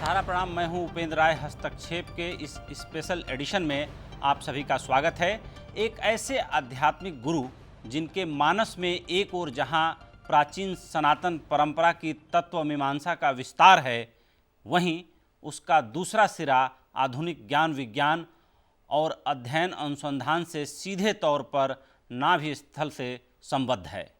सहारा प्रणाम। मैं हूं उपेंद्र राय। हस्तक्षेप के इस स्पेशल एडिशन में आप सभी का स्वागत है। एक ऐसे आध्यात्मिक गुरु जिनके मानस में एक ओर जहां प्राचीन सनातन परंपरा की तत्व मीमांसा का विस्तार है, वहीं उसका दूसरा सिरा आधुनिक ज्ञान विज्ञान और अध्ययन अनुसंधान से सीधे तौर पर नाभि स्थल से संबद्ध है।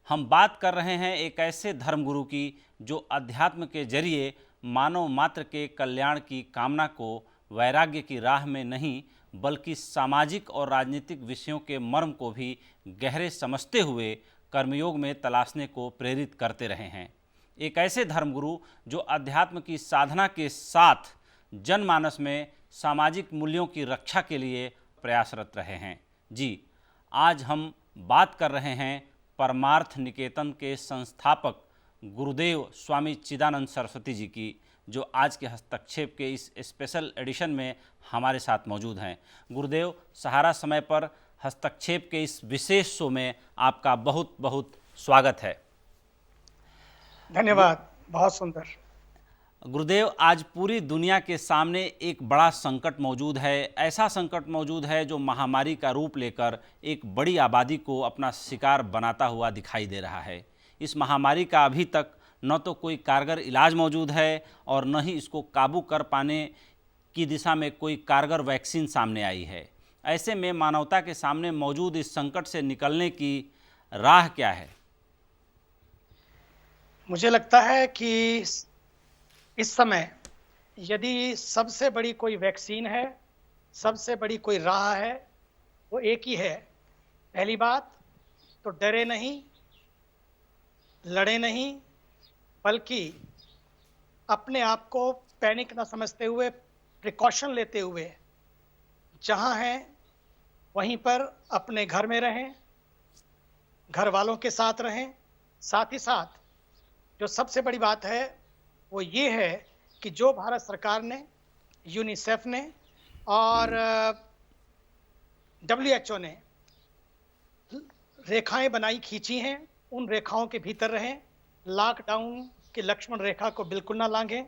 हम बात कर रहे हैं एक ऐसे धर्मगुरु की जो अध्यात्म के जरिए मानव मात्र के कल्याण की कामना को वैराग्य की राह में नहीं बल्कि सामाजिक और राजनीतिक विषयों के मर्म को भी गहरे समझते हुए कर्मयोग में तलाशने को प्रेरित करते रहे हैं। एक ऐसे धर्मगुरु जो अध्यात्म की साधना के साथ जनमानस में सामाजिक मूल्यों की रक्षा के लिए प्रयासरत रहे हैं। जी, आज हम बात कर रहे हैं परमार्थ निकेतन के संस्थापक गुरुदेव स्वामी चिदानंद सरस्वती जी की, जो आज के हस्तक्षेप के इस स्पेशल एडिशन में हमारे साथ मौजूद हैं। गुरुदेव, सहारा समय पर हस्तक्षेप के इस विशेष शो में आपका बहुत बहुत स्वागत है। धन्यवाद, बहुत सुंदर। गुरुदेव, आज पूरी दुनिया के सामने एक बड़ा संकट मौजूद है। ऐसा संकट मौजूद है जो महामारी का रूप लेकर एक बड़ी आबादी को अपना शिकार बनाता हुआ दिखाई दे रहा है। इस महामारी का अभी तक न तो कोई कारगर इलाज मौजूद है और न ही इसको काबू कर पाने की दिशा में कोई कारगर वैक्सीन सामने आई है। ऐसे में मानवता के सामने मौजूद इस संकट से निकलने की राह क्या है? मुझे लगता है कि इस समय यदि सबसे बड़ी कोई वैक्सीन है, सबसे बड़ी कोई राह है, वो एक ही है। पहली बात तो डरे नहीं, लड़े नहीं, बल्कि अपने आप को पैनिक ना समझते हुए, प्रिकॉशन लेते हुए जहां हैं वहीं पर अपने घर में रहें, घर वालों के साथ रहें। साथ ही साथ जो सबसे बड़ी बात है वो ये है कि जो भारत सरकार ने, यूनिसेफ ने और WHO ने रेखाएं बनाई, खींची हैं, उन रेखाओं के भीतर रहें। लॉकडाउन की लक्ष्मण रेखा को बिल्कुल ना लांघें।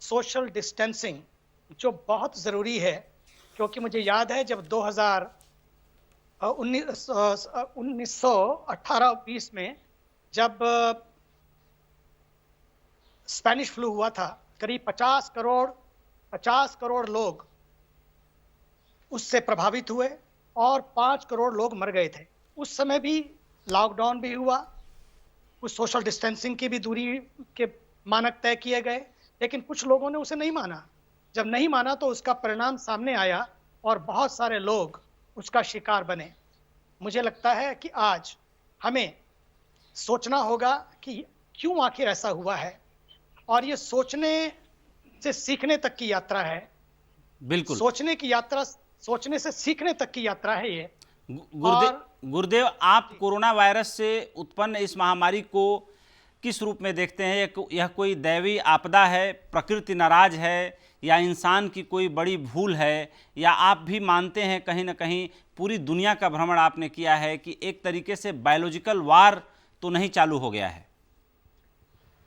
सोशल डिस्टेंसिंग जो बहुत ज़रूरी है, क्योंकि मुझे याद है जब 1918-20 में जब स्पेनिश फ्लू हुआ था, करीब 50 करोड़ लोग उससे प्रभावित हुए और 5 करोड़ लोग मर गए थे। उस समय भी लॉकडाउन भी हुआ, कुछ सोशल डिस्टेंसिंग की भी दूरी के मानक तय किए गए, लेकिन कुछ लोगों ने उसे नहीं माना। जब नहीं माना तो उसका परिणाम सामने आया और बहुत सारे लोग उसका शिकार बने। मुझे लगता है कि आज हमें सोचना होगा कि क्यों आखिर ऐसा हुआ है, और ये सोचने से सीखने तक की यात्रा है। बिल्कुल, सोचने से सीखने तक की यात्रा है ये। गुरुदेव, आप कोरोना वायरस से उत्पन्न इस महामारी को किस रूप में देखते हैं? यह कोई दैवी आपदा है, प्रकृति नाराज है, या इंसान की कोई बड़ी भूल है, या आप भी मानते हैं कहीं ना कहीं पूरी दुनिया का भ्रमण आपने किया है कि एक तरीके से बायोलॉजिकल वार तो नहीं चालू हो गया है?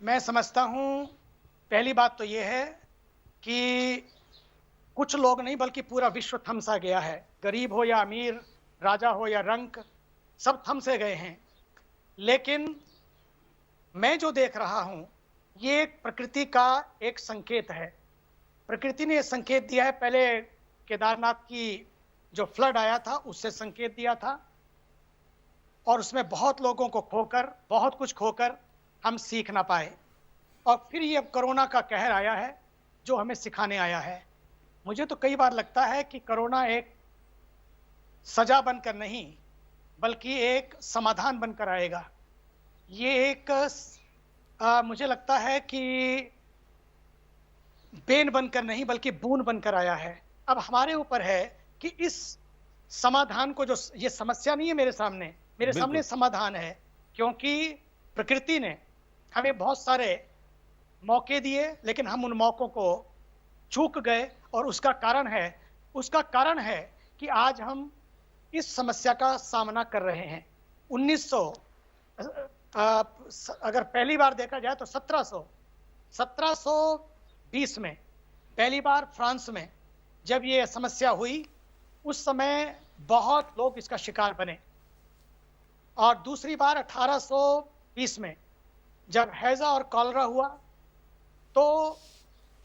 मैं समझता हूँ पहली बात तो ये है कि कुछ लोग नहीं बल्कि पूरा विश्व थम सा गया है। गरीब हो या अमीर, राजा हो या रंक, सब थम से गए हैं। लेकिन मैं जो देख रहा हूँ ये प्रकृति का एक संकेत है। प्रकृति ने संकेत दिया है। पहले केदारनाथ की जो फ्लड आया था उससे संकेत दिया था, और उसमें बहुत लोगों को खोकर, बहुत कुछ खोकर हम सीख ना पाए। और फिर ये अब कोरोना का कहर आया है जो हमें सिखाने आया है। मुझे तो कई बार लगता है कि कोरोना एक सजा बनकर नहीं बल्कि एक समाधान बनकर आएगा। ये एक मुझे लगता है कि बेन बनकर नहीं बल्कि बूंद बनकर आया है। अब हमारे ऊपर है कि इस समाधान को, जो ये समस्या नहीं है मेरे सामने समाधान है, क्योंकि प्रकृति ने हमें बहुत सारे मौके दिए लेकिन हम उन मौकों को चूक गए, और उसका कारण है कि आज हम इस समस्या का सामना कर रहे हैं। 1900 अगर पहली बार देखा जाए तो 1700 1920 में पहली बार फ्रांस में जब ये समस्या हुई, उस समय बहुत लोग इसका शिकार बने। और दूसरी बार 1820 में जब हैजा और कॉलरा हुआ, तो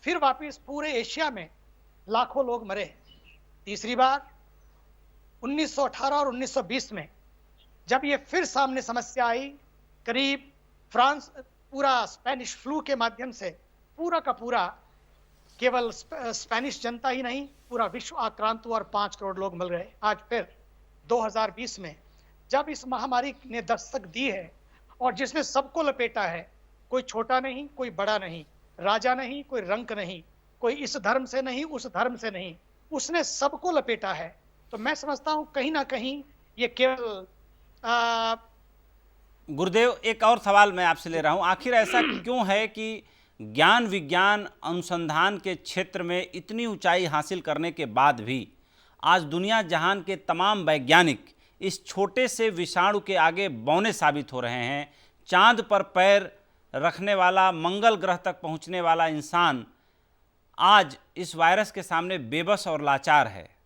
फिर वापस पूरे एशिया में लाखों लोग मरे। तीसरी बार 1918 और 1920 में जब ये फिर सामने समस्या आई, करीब फ्रांस पूरा स्पेनिश फ्लू के माध्यम से पूरा का पूरा, केवल स्पेनिश जनता ही नहीं, पूरा विश्व आक्रांत हुआ और 5 करोड़ लोग मर गए। आज फिर 2020 में जब इस महामारी ने दस्तक दी है और जिसने सबको लपेटा है, कोई छोटा नहीं, कोई बड़ा नहीं, राजा नहीं, कोई रंक नहीं, कोई इस धर्म से नहीं, उस धर्म से नहीं, उसने सबको लपेटा है। तो मैं समझता हूं कहीं ना कहीं ये केवल गुरुदेव, एक और सवाल मैं आपसे ले रहा हूं, आखिर ऐसा क्यों है कि ज्ञान विज्ञान अनुसंधान के क्षेत्र में इतनी ऊंचाई हासिल करने के बाद भी आज दुनिया जहान के तमाम वैज्ञानिक इस छोटे से विषाणु के आगे बौने साबित हो रहे हैं? चांद पर पैर रखने वाला, मंगल ग्रह तक पहुंचने वाला इंसान आज इस वायरस के सामने बेबस और लाचार है।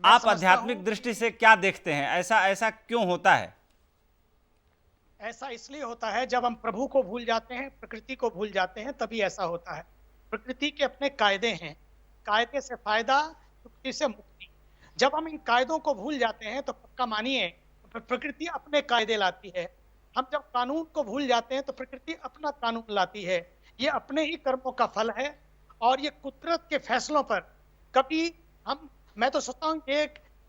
आप आध्यात्मिक दृष्टि से क्या देखते हैं? ऐसा क्यों होता है? ऐसा इसलिए होता है, जब हम प्रभु को भूल जाते हैं, प्रकृति को भूल जाते हैं, तभी ऐसा होता है। प्रकृति के अपने कायदे हैं, कायदे से फायदा, प्रकृति से मुक्ति। जब हम इन कायदों को भूल जाते हैं तो पक्का मानिए प्रकृति अपने कायदे लाती है। हम जब कानून को भूल जाते हैं तो प्रकृति अपना कानून लाती है। ये अपने ही कर्मों का फल है और ये कुदरत के फैसलों पर कभी मैं तो सोचता हूँ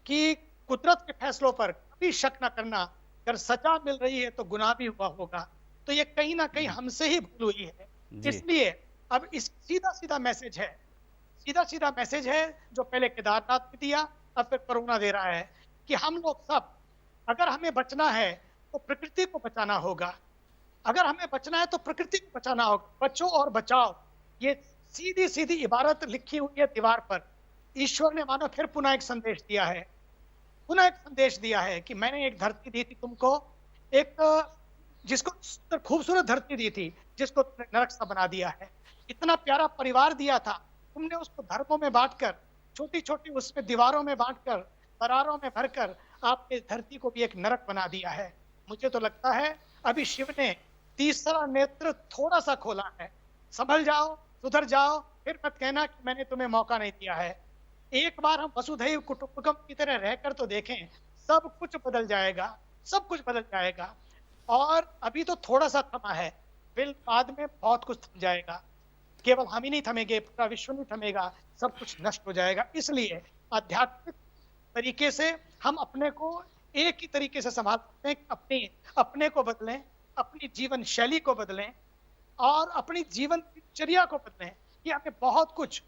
कि कुदरत के फैसलों पर कभी शक न करना। अगर सजा मिल रही है तो गुनाह भी हुआ होगा, तो ये कहीं ना कहीं हमसे ही भूल हुई है। इसलिए अब इस सीधा सीधा मैसेज है जो पहले केदारनाथ में दिया, अब फिर कोरोना दे रहा है कि हम लोग सब, अगर हमें बचना है तो प्रकृति को बचाना होगा। अगर हमें बचना है तो प्रकृति को बचाना होगा। बचो और बचाओ, ये सीधी सीधी इबारत लिखी हुई है दीवार पर। ईश्वर ने मानो फिर पुनः एक संदेश दिया है कि मैंने एक धरती दी थी तुमको, एक जिसको खूबसूरत धरती दी थी, जिसको तुमने नरक सा बना दिया है। इतना प्यारा परिवार दिया था, तुमने उसको धर्मों में बांटकर, छोटी छोटी उसमें दीवारों में बांटकर, दरारों में भरकर आपने धरती को भी एक नरक बना दिया है। मुझे तो लगता है अभी शिव ने तीसरा नेत्र थोड़ा सा खोला है। संभल जाओ, सुधर जाओ, फिर मत कहना कि मैंने तुम्हें मौका नहीं दिया है। एक बार हम वसुधैव कुटुंबकम की तरह रहकर तो देखें, सब कुछ बदल जाएगा। और अभी तो थोड़ा सा थमा है, फिर बाद में बहुत कुछ थम जाएगा। केवल हम ही नहीं थमेंगे, पूरा विश्व नहीं थमेगा, सब कुछ नष्ट हो जाएगा। इसलिए आध्यात्मिक तरीके से हम अपने को एक ही तरीके से संभाल सकते हैं। अपने को बदलें, अपनी जीवन शैली को बदलें और अपनी जीवन दिनचर्या को बदलें। कि हमें बहुत कुछ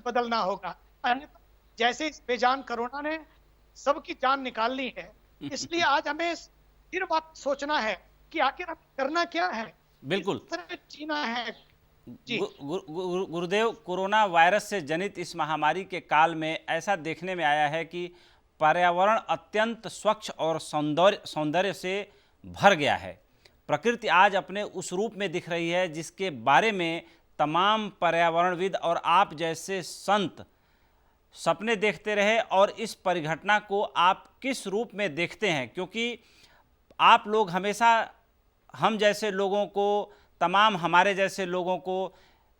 बदलना होगा। अन्यथा जैसे इस बेजान कोरोना ने सबकी जान निकाल ली है, इसलिए आज हमें फिर वापस सोचना है कि आखिर हमें करना क्या है, बिल्कुल जीना है। गुरुदेव, कोरोना वायरस से जनित इस महामारी के काल में ऐसा देखने में आया है कि पर्यावरण अत्यंत स्वच्छ और सौंदर्य से भर गया है। प्रकृति आज अपने उस रूप में दिख रही है जिसके बारे में तमाम पर्यावरणविद और आप जैसे संत सपने देखते रहे। और इस परिघटना को आप किस रूप में देखते हैं? क्योंकि आप लोग हमेशा हम जैसे लोगों को, तमाम हमारे जैसे लोगों को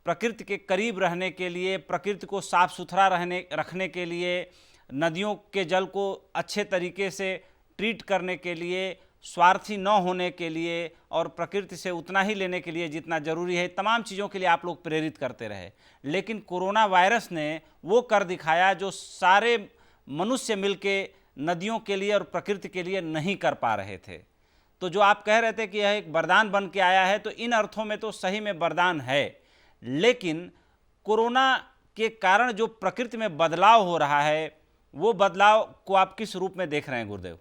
प्रकृति के करीब रहने के लिए, प्रकृति को साफ सुथरा रखने के लिए, नदियों के जल को अच्छे तरीके से ट्रीट करने के लिए, स्वार्थी न होने के लिए और प्रकृति से उतना ही लेने के लिए जितना ज़रूरी है, तमाम चीज़ों के लिए आप लोग प्रेरित करते रहे। लेकिन कोरोना वायरस ने वो कर दिखाया जो सारे मनुष्य मिलके नदियों के लिए और प्रकृति के लिए नहीं कर पा रहे थे। तो जो आप कह रहे थे कि यह एक वरदान बन के आया है, तो इन अर्थों में तो सही में वरदान है। लेकिन कोरोना के कारण जो प्रकृति में बदलाव हो रहा है, वो बदलाव को आप किस रूप में देख रहे हैं गुरुदेव?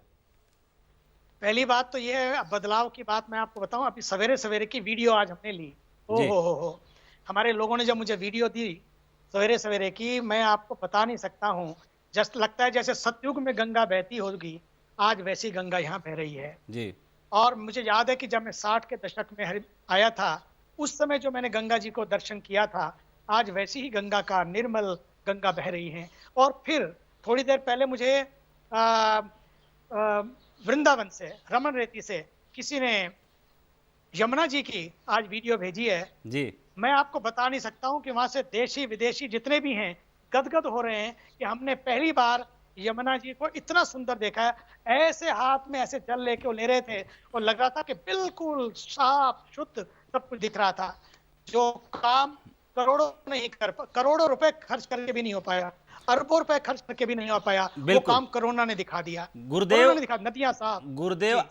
पहली बात तो ये है, बदलाव की बात मैं आपको बताऊं, अभी सवेरे सवेरे की वीडियो आज हमने ली। हो हमारे लोगों ने जब मुझे वीडियो दी सवेरे सवेरे की, मैं आपको बता नहीं सकता हूँ। जस्ट लगता है जैसे सतयुग में गंगा बहती होगी, आज वैसी गंगा यहाँ बह रही है जी। और मुझे याद है कि जब मैं 60 के दशक में आया था उस समय जो मैंने गंगा जी को दर्शन किया था, आज वैसी ही गंगा का निर्मल गंगा बह रही है। और फिर थोड़ी देर पहले मुझे अ, अ, वृंदावन से, रमन रेती से किसी ने यमुना जी की आज वीडियो भेजी है। जी। मैं आपको बता नहीं सकता हूँ कि वहाँ से देशी विदेशी जितने भी हैं, गदगद हो रहे हैं कि हमने पहली बार यमुना जी को इतना सुंदर देखा है। ऐसे हाथ में ऐसे जल लेके वो ले रहे थे और लग रहा था कि बिल्कुल साफ शुद्ध सब कुछ दिख रहा था। जो काम करोड़ों रुपए खर्च करके भी नहीं हो पाया, अरबों रुपए खर्च करके भी नहीं हो पाया, वो बिल्कुल। काम कोरोना ने दिखा दिया। गुरुदेव, कोरोना ने दिखा, नदियां साफ। गुरुदेव, जी।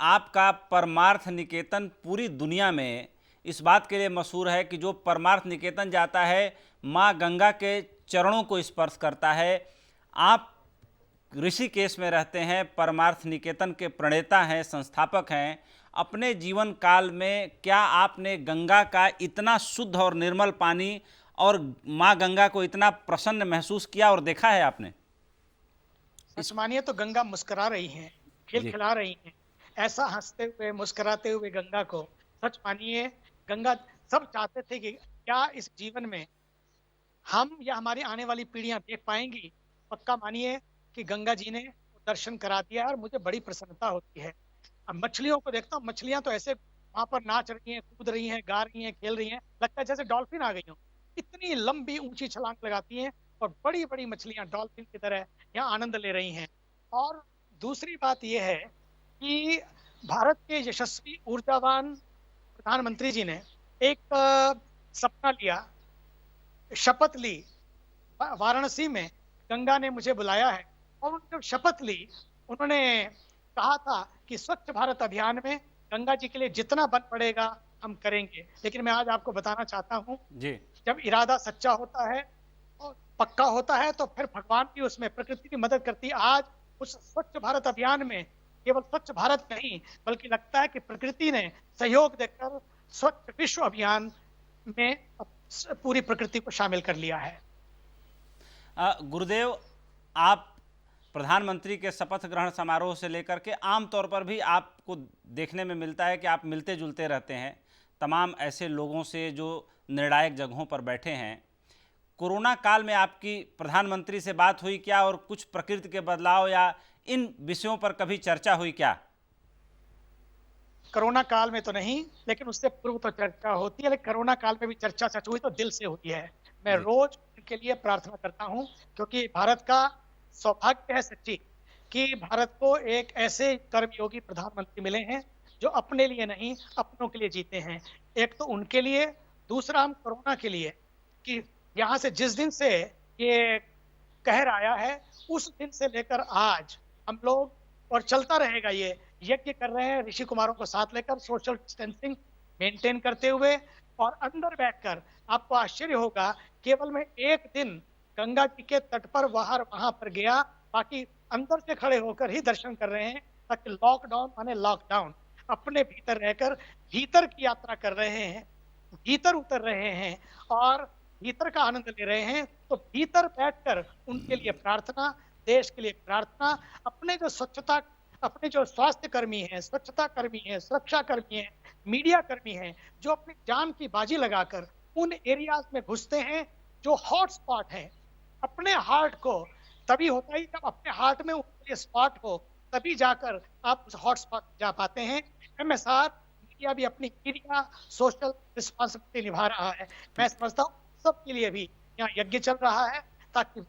आपका परमार्थ निकेतन पूरी दुनिया में इस बात के लिए मशहूर है कि जो परमार्थ निकेतन जाता है माँ गंगा के चरणों को स्पर्श करता है। आप ऋषिकेश में रहते हैं, परमार्थ निकेतन के प्रणेता हैं, संस्थापक हैं। अपने जीवन काल में क्या आपने गंगा का इतना शुद्ध और निर्मल पानी और माँ गंगा को इतना प्रसन्न महसूस किया और देखा है आपने? सच मानिए तो गंगा मुस्कुरा रही है, खिलखिला रही है। ऐसा हंसते हुए मुस्कुराते हुए गंगा को, सच मानिए गंगा, सब चाहते थे कि क्या इस जीवन में हम या हमारी आने वाली पीढ़ियां देख पाएंगी। पक्का मानिए कि गंगा जी ने दर्शन करा दिया है और मुझे बड़ी प्रसन्नता होती है। अब मछलियों को देखता हूँ, मछलियां तो ऐसे वहां पर नाच रही हैं, कूद रही हैं, गा रही हैं, खेल रही हैं, लगता है जैसे डॉल्फिन आ गई हो। इतनी लंबी ऊंची छलांग लगाती हैं और बड़ी बड़ी मछलियां डॉल्फिन की तरह यहाँ आनंद ले रही हैं। और दूसरी बात यह है कि भारत के यशस्वी ऊर्जावान प्रधानमंत्री जी ने एक सपना लिया, शपथ ली। वाराणसी में गंगा ने मुझे बुलाया है और उन्होंने जब शपथ ली, उन्होंने कहा था कि स्वच्छ भारत अभियान में गंगा जी के लिए जितना बन पड़ेगा हम करेंगे। लेकिन मैं आज आपको बताना चाहता हूँ, जी। जब इरादा सच्चा होता है और पक्का होता है तो फिर भगवान भी उसमें, प्रकृति भी मदद करती है। आज उस स्वच्छ भारत अभियान में केवल स्वच्छ भारत नहीं, बल्कि लगता है कि प्रकृति ने सहयोग देकर स्वच्छ विश्व अभियान में पूरी प्रकृति को शामिल कर लिया है। गुरुदेव, आप प्रधानमंत्री के शपथ ग्रहण समारोह से लेकर के आमतौर पर भी आपको देखने में मिलता है कि आप मिलते जुलते रहते हैं तमाम ऐसे लोगों से जो निर्णायक जगहों पर बैठे हैं। कोरोना काल में आपकी प्रधानमंत्री से बात हुई क्या, और कुछ प्रकृति के बदलाव या इन विषयों पर कभी चर्चा हुई क्या? कोरोना काल में तो नहीं, लेकिन उससे पूर्व तो चर्चा होती है। लेकिन कोरोना काल में भी चर्चा सच हुई तो दिल से हुई है। मैं रोज उनके लिए प्रार्थना करता हूं, क्योंकि भारत का सौभाग्य है सच्ची कि भारत को एक ऐसे कर्मयोगी प्रधानमंत्री मिले हैं जो अपने लिए नहीं अपनों के लिए जीते हैं। एक तो उनके लिए, दूसरा हम कोरोना के लिए, कि यहाँ से जिस दिन से ये कहर आया है उस दिन से लेकर आज हम लोग, और चलता रहेगा, ये यज्ञ कर रहे हैं ऋषि कुमारों को साथ लेकर, सोशल डिस्टेंसिंग मेंटेन करते हुए। और अंदर बैठकर आपको आश्चर्य होगा, केवल मैं एक दिन गंगा जी के तट पर वहां पर गया, बाकी अंदर से खड़े होकर ही दर्शन कर रहे हैं, ताकि लॉकडाउन माने लॉकडाउन, अपने भीतर रहकर भीतर की यात्रा कर रहे हैं, भीतर उतर रहे हैं और भीतर का आनंद ले रहे हैं। तो भीतर बैठकर उनके लिए प्रार्थना, देश के लिए प्रार्थना, अपने जो स्वच्छता, अपने जो स्वास्थ्य कर्मी हैं, स्वच्छता कर्मी हैं, सुरक्षा कर्मी हैं, मीडिया कर्मी हैं, जो अपनी जान की बाजी लगाकर उन एरियाज में घुसते हैं जो हॉट स्पॉट हैं। अपने हार्ट को तभी होता है जब अपने हार्ट में उनके स्पॉट हो, तभी जाकर आप उस हॉट स्पॉट जा पाते हैं। MSR मीडिया भी अपनी मीडिया सोशल रिस्पॉन्सिबिलिटी निभा रहा है। मैं समझता हूँ सबके लिए भी यहाँ यज्ञ चल रहा है, ताकि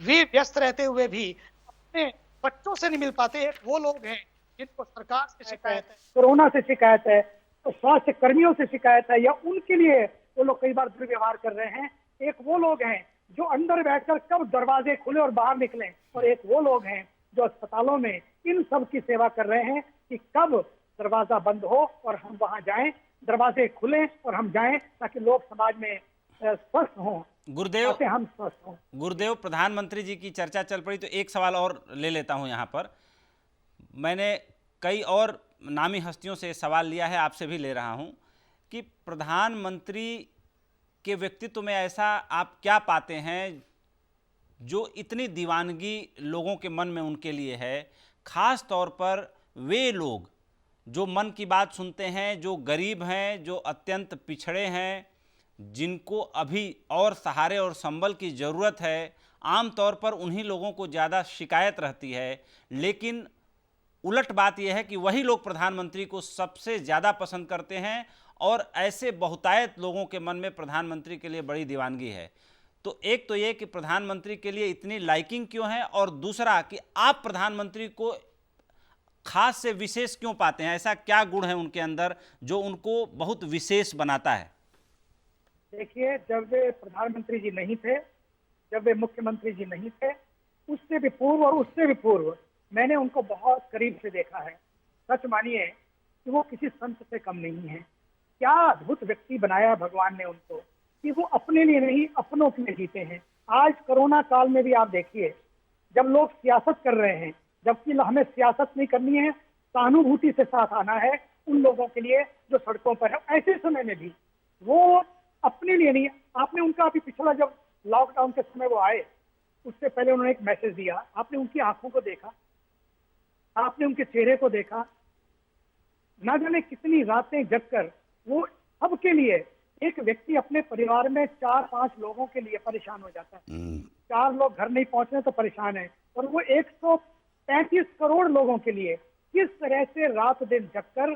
वे व्यस्त रहते हुए भी अपने बच्चों से नहीं मिल पाते। वो लोग हैं जिनको सरकार से शिकायत है, कोरोना से शिकायत है, तो स्वास्थ्य कर्मियों से शिकायत है, या उनके लिए वो लोग कई बार दुर्व्यवहार कर रहे हैं। एक वो लोग हैं जो अंदर बैठकर कब दरवाजे खुले और बाहर निकले, और एक वो लोग हैं जो अस्पतालों में इन सब की सेवा कर रहे हैं कि कब दरवाजा बंद हो और हम वहां जाएं, दरवाजे खुले और हम जाएं, ताकि लोग समाज में स्वस्थ हों। गुरुदेव, हम स्वस्थ हों। गुरुदेव, प्रधानमंत्री जी की चर्चा चल पड़ी तो एक सवाल और ले लेता हूं यहाँ पर। मैंने कई और नामी हस्तियों से सवाल लिया है, आपसे भी ले रहा हूं कि प्रधानमंत्री के व्यक्तित्व में ऐसा आप क्या पाते हैं जो इतनी दीवानगी लोगों के मन में उनके लिए है, खास तौर पर वे लोग जो मन की बात सुनते हैं, जो गरीब हैं, जो अत्यंत पिछड़े हैं, जिनको अभी और सहारे और संबल की ज़रूरत है, आम तौर पर उन्हीं लोगों को ज़्यादा शिकायत रहती है। लेकिन उलट बात यह है कि वही लोग प्रधानमंत्री को सबसे ज़्यादा पसंद करते हैं और ऐसे बहुतायत लोगों के मन में प्रधानमंत्री के लिए बड़ी दीवानगी है। तो एक तो ये कि प्रधानमंत्री के लिए इतनी लाइकिंग क्यों है, और दूसरा कि आप प्रधानमंत्री को खास से विशेष क्यों पाते हैं? ऐसा क्या गुण है उनके अंदर जो उनको बहुत विशेष बनाता है? देखिए, जब वे प्रधानमंत्री जी नहीं थे, जब वे मुख्यमंत्री जी नहीं थे, उससे भी पूर्व और उससे भी पूर्व मैंने उनको बहुत करीब से देखा है। सच मानिए कि वो किसी संत से कम नहीं है। क्या अद्भुत व्यक्ति बनाया भगवान ने उनको कि वो अपने लिए नहीं, अपनों के लिए जीते हैं। आज कोरोना काल में भी आप देखिए, जब लोग सियासत कर रहे हैं, जबकि हमें सियासत नहीं करनी है, सहानुभूति से साथ आना है उन लोगों के लिए जो सड़कों पर है, ऐसे समय में भी वो अपने लिए नहीं। आपने उनका अभी पिछला जब लॉकडाउन के समय वो आए, उससे पहले उन्होंने एक मैसेज दिया। आपने उनकी आंखों को देखा, आपने उनके चेहरे को देखा, ना जाने कितनी रातें जगकर वो सबके लिए, एक व्यक्ति अपने परिवार में 4-5 लोगों के लिए परेशान हो जाता है। 4 लोग घर नहीं पहुंच रहे तो परेशान है, और वो 135 करोड़ लोगों के लिए किस तरह से रात दिन जगकर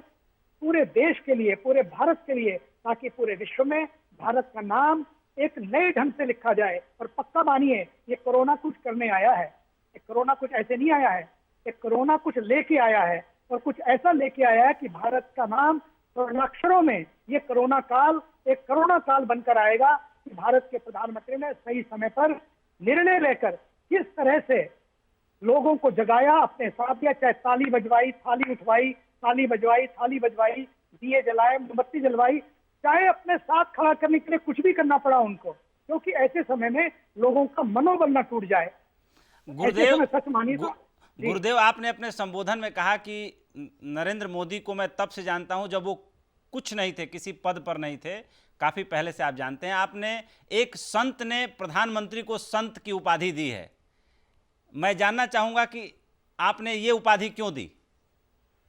पूरे देश के लिए, पूरे भारत के लिए, ताकि पूरे विश्व में भारत का नाम एक नए ढंग से लिखा जाए। और पक्का मानिए, ये कोरोना कुछ करने आया है, ये कोरोना कुछ ऐसे नहीं आया है, ये कोरोना कुछ लेके आया है, और कुछ ऐसा लेके आया है कि भारत का नाम स्वर्णाक्षरों में ये कोरोना काल एक कोरोना काल बनकर आएगा कि भारत के प्रधानमंत्री ने सही समय पर निर्णय लेकर किस तरह से लोगों को जगाया, अपने साथ दिया। चाहे ताली बजवाई, थाली उठवाई, ताली बजवाई, थाली बजवाई, दिए जलाए, मोमबत्ती जलवाई, चाहे अपने साथ खड़ा करने के लिए कुछ भी करना पड़ा उनको, क्योंकि ऐसे समय में लोगों का मनोबल न टूट जाए। गुरुदेव, सच मानिए तो गुरुदेव, आपने अपने संबोधन में कहा कि नरेंद्र मोदी को मैं तब से जानता हूं जब वो कुछ नहीं थे, किसी पद पर नहीं थे, काफी पहले से आप जानते हैं। आपने एक संत ने प्रधानमंत्री को संत की उपाधि दी है। मैं जानना चाहूंगा कि आपने ये उपाधि क्यों दी?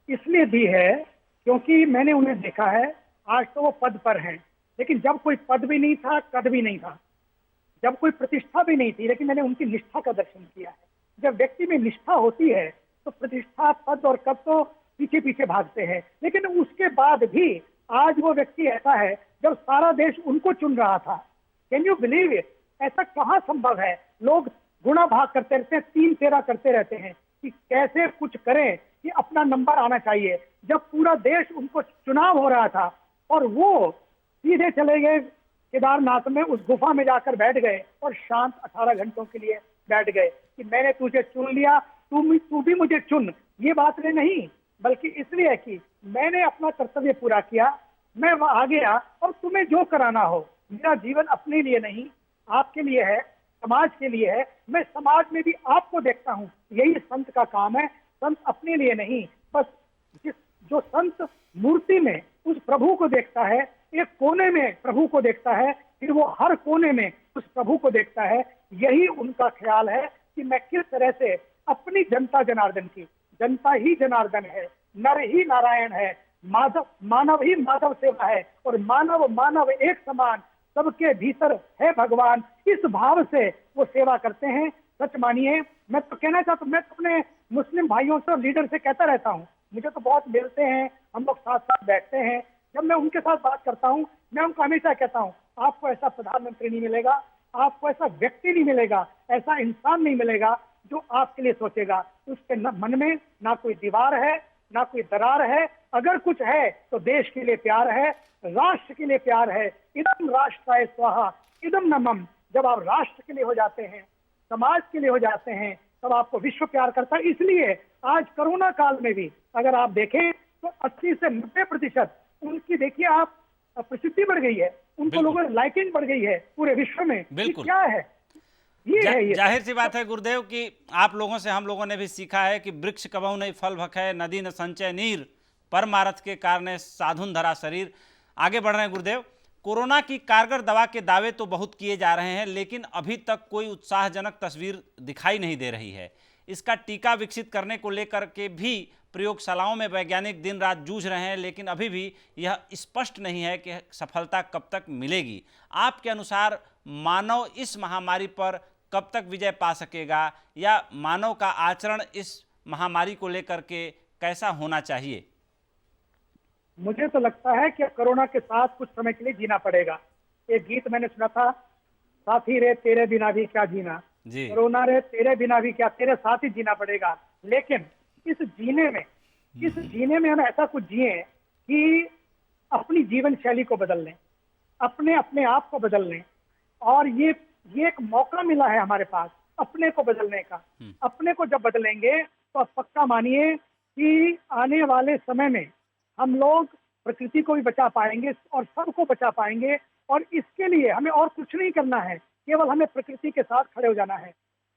इसलिए दी है क्योंकि मैंने उन्हें देखा है। आज तो वो पद पर हैं, लेकिन जब कोई पद भी नहीं था, कद भी नहीं था, जब कोई प्रतिष्ठा भी नहीं थी, लेकिन मैंने उनकी निष्ठा का दर्शन किया है। जब व्यक्ति में निष्ठा होती है तो प्रतिष्ठा, पद और कद तो पीछे पीछे भागते हैं, लेकिन उसके बाद भी आज वो व्यक्ति ऐसा है जब सारा देश उनको चुन रहा था। Can you believe it? ऐसा कहाँ संभव है? लोग गुणा भाग करते रहते हैं, 3-13 करते रहते हैं कि कैसे कुछ करें कि अपना नंबर आना चाहिए, जब पूरा देश उनको चुनाव हो रहा था और वो सीधे चले गए केदारनाथ में, उस गुफा में जाकर बैठ गए और शांत 18 घंटों के लिए बैठ गए कि मैंने तुझे चुन लिया, तू भी मुझे चुन। ये बात नहीं, बल्कि इसलिए कि मैंने अपना कर्तव्य पूरा किया, मैं आ गया, और तुम्हें जो कराना हो। मेरा जीवन अपने लिए नहीं, आपके लिए है, समाज के लिए है। मैं समाज में भी आपको देखता हूँ, यही संत का काम है। संत अपने लिए नहीं, बस जो संत मूर्ति में उस प्रभु को देखता है, एक कोने में प्रभु को देखता है, फिर वो हर कोने में उस प्रभु को देखता है। यही उनका ख्याल है कि मैं किस तरह से अपनी जनता जनार्दन की, जनता ही जनार्दन है, नर ही नारायण है, माधव मानव ही माधव सेवा है, और मानव मानव एक समान, सबके भीतर है भगवान। इस भाव से वो सेवा करते हैं। सच मानिए, मैं तो कहना चाहता हूँ, मैं तो अपने मुस्लिम भाइयों से, लीडर से कहता रहता हूँ, मुझे तो बहुत मिलते हैं, हम लोग साथ साथ बैठते हैं। जब मैं उनके साथ बात करता हूँ, मैं उनको हमेशा कहता हूँ, आपको ऐसा प्रधानमंत्री नहीं मिलेगा, आपको ऐसा व्यक्ति नहीं मिलेगा, ऐसा इंसान नहीं मिलेगा जो आपके लिए सोचेगा। उसके मन में ना कोई दीवार है, ना कोई दरार है। अगर कुछ है तो देश के लिए प्यार है, राष्ट्र के लिए प्यार है। इदम राष्ट्राय स्वाहा इदम नमम। जब आप राष्ट्र के लिए हो जाते हैं, समाज के लिए हो जाते हैं, तब आपको विश्व प्यार करता है। इसलिए आज कोरोना काल में भी अगर आप देखें तो 80 से 90% उनकी, देखिए आप, प्रसिद्धि बढ़ गई है, उनको लोगों की लाइकिंग बढ़ गई है पूरे विश्व में। बिल्कुल, क्या है ये जाहिर सी बात है गुरुदेव कि आप लोगों से हम लोगों ने भी सीखा है कि वृक्ष कबहु नहीं फल भखै, नदी न संचय नीर, परमारथ के कारण साधुन धरा शरीर। आगे बढ़ रहे हैं गुरुदेव। कोरोना की कारगर दवा के दावे तो बहुत किए जा रहे हैं, लेकिन अभी तक कोई उत्साहजनक तस्वीर दिखाई नहीं दे रही है। इसका टीका विकसित करने को लेकर के भी प्रयोगशालाओं में वैज्ञानिक दिन रात जूझ रहे हैं, लेकिन अभी भी यह स्पष्ट नहीं है कि सफलता कब तक मिलेगी। आपके अनुसार मानव इस महामारी पर कब तक विजय पा सकेगा, या मानव का आचरण इस महामारी को लेकर के कैसा होना चाहिए? मुझे तो लगता है कि कोरोना के साथ कुछ समय के लिए जीना पड़ेगा। एक गीत मैंने सुना था, साथी रे तेरे बिना भी क्या जीना, जी कोरोना रे तेरे बिना भी क्या, तेरे साथ ही जीना पड़ेगा। लेकिन इस जीने में हम ऐसा कुछ जिए कि अपनी जीवन शैली को बदल लें, अपने आप को बदल लें। और ये एक मौका मिला है हमारे पास अपने को बदलने का। अपने को जब बदलेंगे तो आप पक्का मानिए कि आने वाले समय में हम लोग प्रकृति को भी बचा पाएंगे और सबको बचा पाएंगे। और इसके लिए हमें और कुछ नहीं करना है, केवल हमें प्रकृति के साथ खड़े हो जाना है।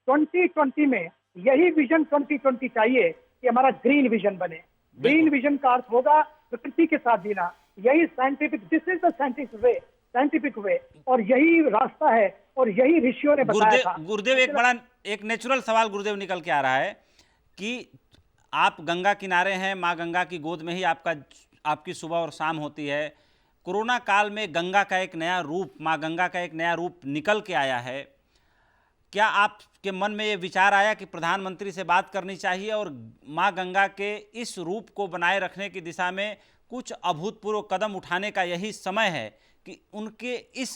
2020 में यही विजन 2020 चाहिए कि हमारा ग्रीन विजन बने। ग्रीन विजन का अर्थ होगा प्रकृति के साथ जीना। यही scientific, this is the scientific way, और यही रास्ता है और यही ऋषियों ने बताया था। गुरुदेव, एक नेचुरल सवाल गुरुदेव निकल के आ रहा है कि आप गंगा किनारे हैं, माँ गंगा की गोद में ही आपकी सुबह और शाम होती है। कोरोना काल में गंगा का एक नया रूप, माँ गंगा का एक नया रूप निकल के आया है। क्या आपके मन में ये विचार आया कि प्रधानमंत्री से बात करनी चाहिए और माँ गंगा के इस रूप को बनाए रखने की दिशा में कुछ अभूतपूर्व कदम उठाने का यही समय है कि उनके इस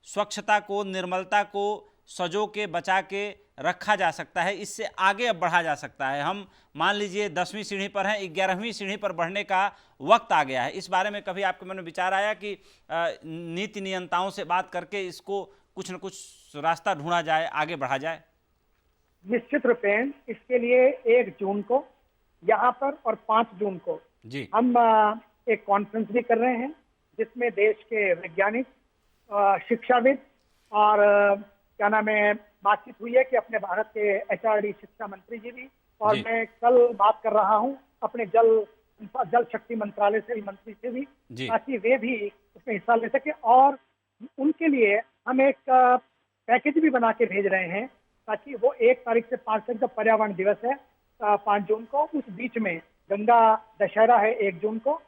स्वच्छता को, निर्मलता को सजो के बचा के रखा जा सकता है, इससे आगे अब बढ़ा जा सकता है। हम मान लीजिए 10वीं सीढ़ी पर हैं, 11वीं सीढ़ी पर बढ़ने का वक्त आ गया है। इस बारे में कभी आपके मन में विचार आया कि नीति नियंताओं से बात करके इसको कुछ न कुछ रास्ता ढूंढा जाए, आगे बढ़ा जाए? निश्चित रूपेण इसके लिए 1 जून को यहाँ पर और 5 जून को जी हम एक कॉन्फ्रेंस भी कर रहे हैं, जिसमें देश के वैज्ञानिक, शिक्षाविद और क्या नाम है, बातचीत हुई है कि अपने भारत के एचआरडी शिक्षा मंत्री जी भी, और मैं कल बात कर रहा हूं अपने जल शक्ति मंत्रालय से भी, मंत्री से भी, ताकि वे भी उसमें हिस्सा ले सके। और उनके लिए हम एक पैकेज भी बना के भेज रहे हैं, ताकि वो 1 तारीख से 5 तक, जब पर्यावरण दिवस है 5 जून को, उस बीच में गंगा दशहरा है 1 जून को,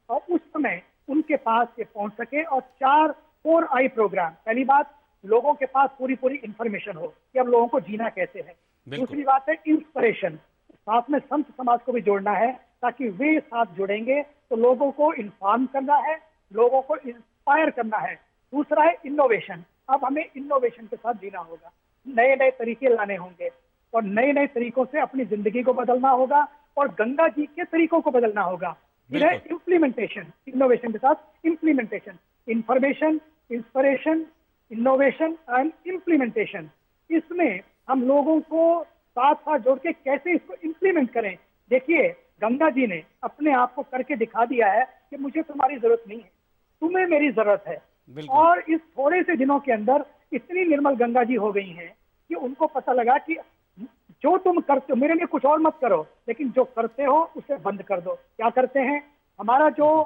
और उस समय उनके पास ये पहुंच सके। और 4 आई प्रोग्राम, पहली बात लोगों के पास पूरी इंफॉर्मेशन हो कि अब लोगों को जीना कैसे है। दूसरी बात है इंस्पिरेशन, साथ में संत समाज को भी जोड़ना है, ताकि वे साथ जुड़ेंगे तो लोगों को इन्फॉर्म करना है, लोगों को इंस्पायर करना है। दूसरा है इनोवेशन, अब हमें इनोवेशन के साथ जीना होगा, नए नए तरीके लाने होंगे और नए नए तरीकों से अपनी जिंदगी को बदलना होगा और गंगा जी के तरीकों को बदलना होगा। फिर है इम्प्लीमेंटेशन, इनोवेशन के साथ implementation, information, inspiration, innovation and implementation. इसमें हम लोगों को साथ साथ जोड़ के कैसे इसको इम्प्लीमेंट करें। देखिए, गंगा जी ने अपने आप को करके दिखा दिया है कि मुझे तुम्हारी जरूरत नहीं है, तुम्हें मेरी जरूरत है। और इस थोड़े से दिनों के अंदर इतनी निर्मल गंगा जी हो गई हैं कि उनको पता लगा कि जो तुम करते हो, मेरे लिए कुछ और मत करो, लेकिन जो करते हो उसे बंद कर दो। क्या करते हैं? हमारा जो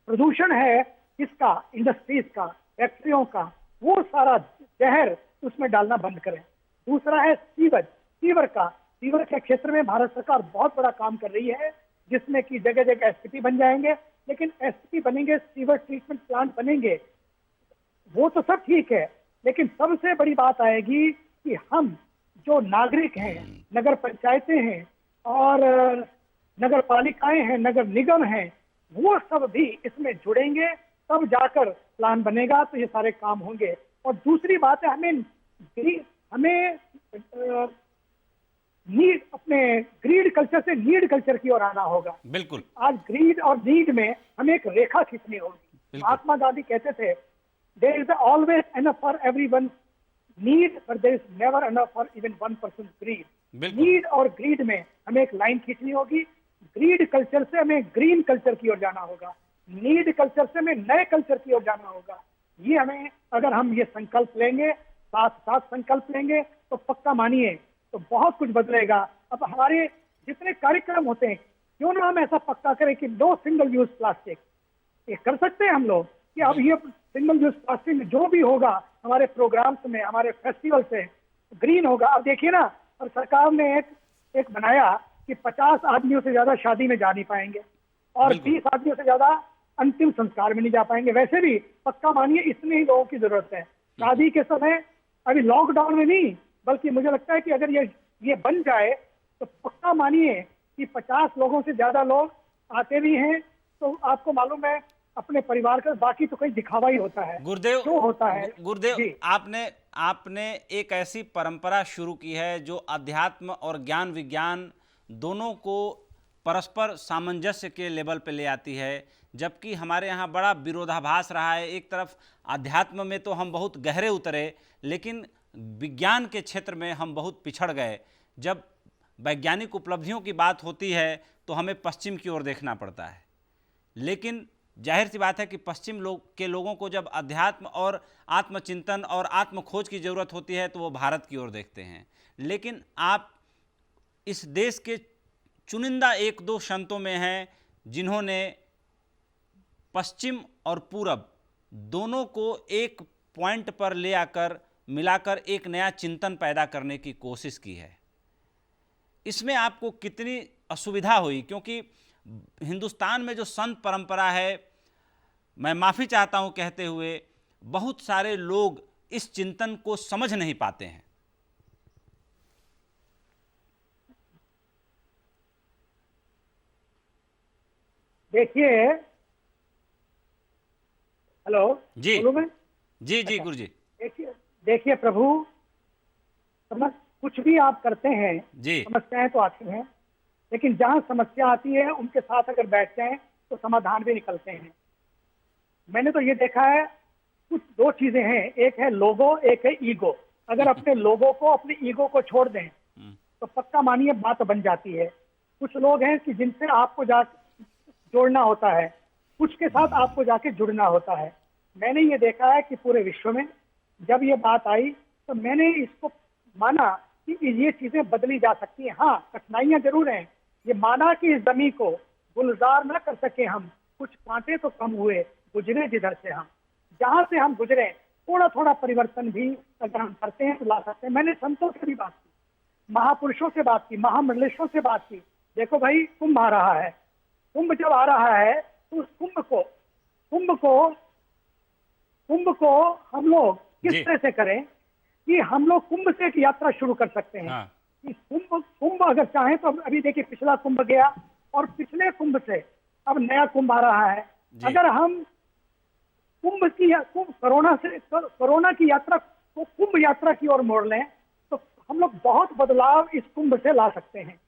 प्रदूषण है, इसका, इंडस्ट्रीज का, फैक्ट्रियों का, वो सारा जहर उसमें डालना बंद करें। दूसरा है सीवर के क्षेत्र में भारत सरकार बहुत बड़ा काम कर रही है, जिसमें कि जगह जगह एसटीपी बन जाएंगे। लेकिन एसटीपी बनेंगे, सीवर ट्रीटमेंट प्लांट बनेंगे, वो तो सब ठीक है, लेकिन सबसे बड़ी बात आएगी कि हम जो नागरिक हैं, नगर पंचायतें हैं और नगर पालिकाएं हैं, नगर निगम हैं, वो सब भी इसमें जुड़ेंगे, तब जाकर प्लान बनेगा, तो ये सारे काम होंगे। और दूसरी बात है, हमें नीड, अपने ग्रीड कल्चर से नीड कल्चर की ओर आना होगा। बिल्कुल। आज ग्रीड और नीड में हमें एक रेखा खींचनी होगी। महात्मा गांधी कहते थे, there is always enough for everyone need, but there is never enough for even 1% greed. Need और ग्रीड में हमें एक लाइन खींचनी होगी। ग्रीड कल्चर से हमें ग्रीन कल्चर की ओर जाना होगा, नीड कल्चर से हमें नए कल्चर की ओर जाना होगा। ये हमें, अगर हम ये संकल्प लेंगे, साथ साथ संकल्प लेंगे, तो पक्का मानिए तो बहुत कुछ बदलेगा। अब हमारे जितने कार्यक्रम होते हैं, क्यों ना हम ऐसा पक्का करें कि नो सिंगल यूज प्लास्टिक। ये कर सकते हैं हम लोग कि अब ये सिंगल यूज प्लास्टिक में जो भी होगा हमारे प्रोग्राम्स में, हमारे फेस्टिवल से ग्रीन होगा। अब देखिए ना, और सरकार ने एक बनाया कि 50 आदमियों से ज्यादा शादी में जा नहीं पाएंगे और बिल्कुल। 20 आदमियों से ज्यादा अंतिम संस्कार में नहीं जा पाएंगे। वैसे भी पक्का मानिए इतने ही लोगों की जरूरत है शादी के समय। अभी लॉकडाउन में नहीं, बल्कि मुझे लगता है कि अगर ये बन जाए तो पक्का मानिए कि 50 लोगों से ज्यादा लोग आते भी हैं तो आपको मालूम है अपने परिवार का, बाकी तो कहीं दिखावा ही होता है गुरुदेव, जो होता है। गुरुदेव जी आपने एक ऐसी परंपरा शुरू की है जो अध्यात्म और ज्ञान विज्ञान दोनों को परस्पर सामंजस्य के लेवल पे ले आती है, जबकि हमारे यहाँ बड़ा विरोधाभास रहा है। एक तरफ अध्यात्म में तो हम बहुत गहरे उतरे, लेकिन विज्ञान के क्षेत्र में हम बहुत पिछड़ गए। जब वैज्ञानिक उपलब्धियों की बात होती है तो हमें पश्चिम की ओर देखना पड़ता है, लेकिन जाहिर सी बात है कि पश्चिम के लोगों को जब अध्यात्म और आत्मचिंतन और आत्म खोज की ज़रूरत होती है तो वो भारत की ओर देखते हैं। लेकिन आप इस देश के चुनिंदा एक दो संतों में हैं जिन्होंने पश्चिम और पूरब दोनों को एक पॉइंट पर ले आकर मिलाकर एक नया चिंतन पैदा करने की कोशिश की है। इसमें आपको कितनी असुविधा हुई? क्योंकि हिंदुस्तान में जो संत परंपरा है, मैं माफ़ी चाहता हूं कहते हुए, बहुत सारे लोग इस चिंतन को समझ नहीं पाते हैं। देखिए, हेलो जी बोलूं मैं? जी जी गुरु जी। देखिए प्रभु, समझ कुछ भी आप करते हैं जी समस्याएं तो आती हैं, लेकिन जहां समस्या आती है उनके साथ अगर बैठ जाएं तो समाधान भी निकलते हैं। मैंने तो ये देखा है, कुछ दो चीजें हैं, एक है लोगो, एक है ईगो। अगर अपने लोगों को, अपने ईगो को छोड़ दें तो पक्का मानिए बात बन जाती है। कुछ लोग हैं कि जिनसे आपको जा जोड़ना होता है, कुछ के साथ आपको जाके जुड़ना होता है। मैंने ये देखा है कि पूरे विश्व में जब ये बात आई तो मैंने इसको माना कि ये चीजें बदली जा सकती हैं। हाँ, कठिनाइयां जरूर हैं। ये माना कि इस जमी को गुलजार न कर सके हम, कुछ कांटे तो कम हुए गुजरे जिधर से हम। जहां से हम गुजरे थोड़ा थोड़ा परिवर्तन भी अगर हम करते हैं तो ला सकते हैं। मैंने संतों से भी बात की, महापुरुषों से बात की, महामंडलेशों से बात की। देखो भाई, कुंभ आ रहा है। कुंभ जब आ रहा है तो उस कुंभ को हम लोग किस तरह से करें कि हम लोग कुंभ से एक यात्रा शुरू कर सकते हैं। हाँ। कि कुंभ अगर चाहें तो अभी देखिए, पिछला कुंभ गया और पिछले कुंभ से अब नया कुंभ आ रहा है। अगर हम कोरोना की यात्रा को कुंभ यात्रा की ओर मोड़ लें तो हम लोग बहुत बदलाव इस कुंभ से ला सकते हैं।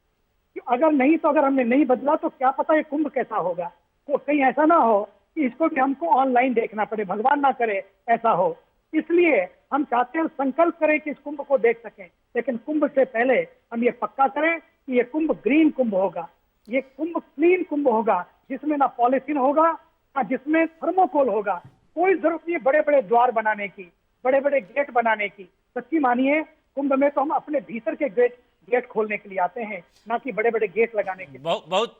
अगर नहीं तो अगर हमने नहीं बदला तो क्या पता ये कुंभ कैसा होगा। तो कहीं ऐसा ना हो कि इसको भी हमको ऑनलाइन देखना पड़े, भगवान ना करे ऐसा हो। इसलिए हम चाहते हैं, संकल्प करें कि इस कुंभ को देख सकें, लेकिन कुंभ से पहले हम ये पक्का करें कि ये कुंभ ग्रीन कुंभ होगा, ये कुंभ क्लीन कुंभ होगा, जिसमें ना पॉलिथीन होगा ना जिसमें थर्मोकोल होगा। कोई जरूरत नहीं बड़े बड़े द्वार बनाने की, बड़े बड़े गेट बनाने की। सच्ची मानिए, कुंभ में तो हम अपने भीतर के गेट खोलने के लिए आते हैं, ना कि बड़े बड़े गेट लगाने के लिए। बहुत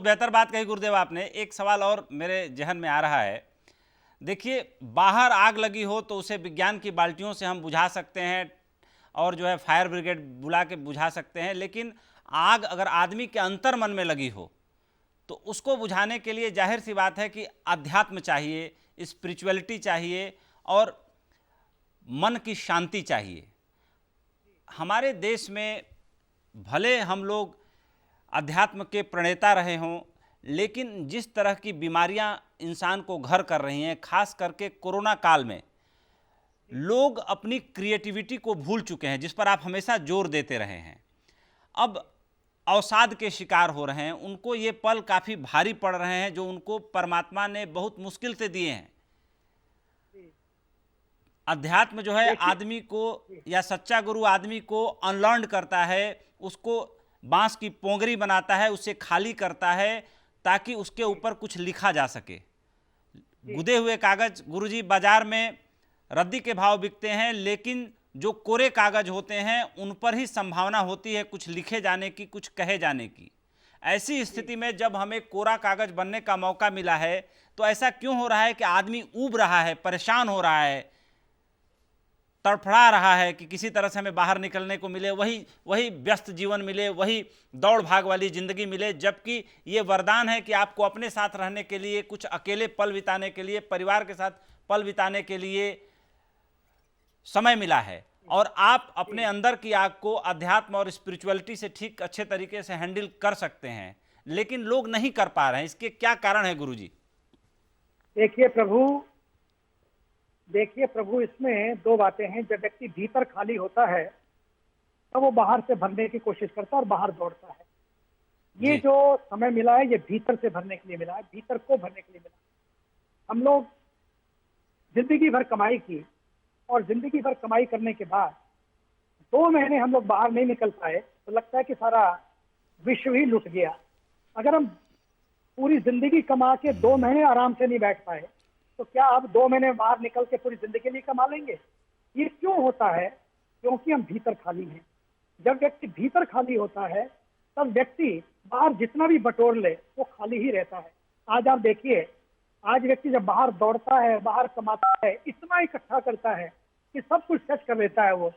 बेहतर बात कही गुरुदेव आपने। एक सवाल और मेरे जहन में आ रहा है। देखिए, बाहर आग लगी हो तो उसे विज्ञान की बाल्टियों से हम बुझा सकते हैं और जो है फायर ब्रिगेड बुला के बुझा सकते हैं, लेकिन आग अगर आदमी के अंतर मन में लगी हो तो उसको बुझाने के लिए जाहिर सी बात है कि अध्यात्म चाहिए, स्पिरिचुअलिटी चाहिए और मन की शांति चाहिए। हमारे देश में भले हम लोग अध्यात्म के प्रणेता रहे हों, लेकिन जिस तरह की बीमारियां इंसान को घर कर रही हैं, खास करके कोरोना काल में लोग अपनी क्रिएटिविटी को भूल चुके हैं, जिस पर आप हमेशा जोर देते रहे हैं। अब अवसाद के शिकार हो रहे हैं, उनको ये पल काफ़ी भारी पड़ रहे हैं जो उनको परमात्मा ने बहुत मुश्किल से दिए हैं। अध्यात्म जो है आदमी को, या सच्चा गुरु आदमी को अनलर्न करता है, उसको बांस की पोंगरी बनाता है, उसे खाली करता है ताकि उसके ऊपर कुछ लिखा जा सके। गुदे हुए कागज गुरुजी बाजार में रद्दी के भाव बिकते हैं, लेकिन जो कोरे कागज होते हैं उन पर ही संभावना होती है कुछ लिखे जाने की, कुछ कहे जाने की। ऐसी स्थिति में जब हमें कोरा कागज बनने का मौका मिला है तो ऐसा क्यों हो रहा है कि आदमी ऊब रहा है, परेशान हो रहा है? तड़फड़ा रहा है कि किसी तरह से हमें बाहर निकलने को मिले, वही वही व्यस्त जीवन मिले, वही दौड़ भाग वाली जिंदगी मिले, जबकि ये वरदान है कि आपको अपने साथ रहने के लिए, कुछ अकेले पल बिताने के लिए, परिवार के साथ पल बिताने के लिए समय मिला है और आप अपने अंदर की आग को अध्यात्म और स्पिरिचुअलिटी से ठीक अच्छे तरीके से हैंडल कर सकते हैं, लेकिन लोग नहीं कर पा रहे हैं। इसके क्या कारण है गुरुजी? देखिए प्रभु, इसमें दो बातें हैं। जब व्यक्ति भीतर खाली होता है तो वो बाहर से भरने की कोशिश करता है और बाहर दौड़ता है। ये जी। जो समय मिला है ये भीतर से भरने के लिए मिला है, भीतर को भरने के लिए मिला। हम लोग जिंदगी भर कमाई की और जिंदगी भर कमाई करने के बाद 2 महीने हम लोग बाहर नहीं निकल पाए तो लगता है कि सारा विश्व ही लुट गया। अगर हम पूरी जिंदगी कमा के 2 महीने आराम से नहीं बैठ पाए तो क्या आप 2 महीने बाहर निकल के पूरी जिंदगी नहीं कमा लेंगे? ये क्यों होता है? क्योंकि हम भीतर खाली हैं। जब व्यक्ति भीतर खाली होता है तब व्यक्ति बाहर जितना भी बटोर ले वो खाली ही रहता है। आज आप देखिए, आज व्यक्ति जब बाहर दौड़ता है, बाहर कमाता है, इतना इकट्ठा करता है कि सब कुछ सेट कर लेता है। वो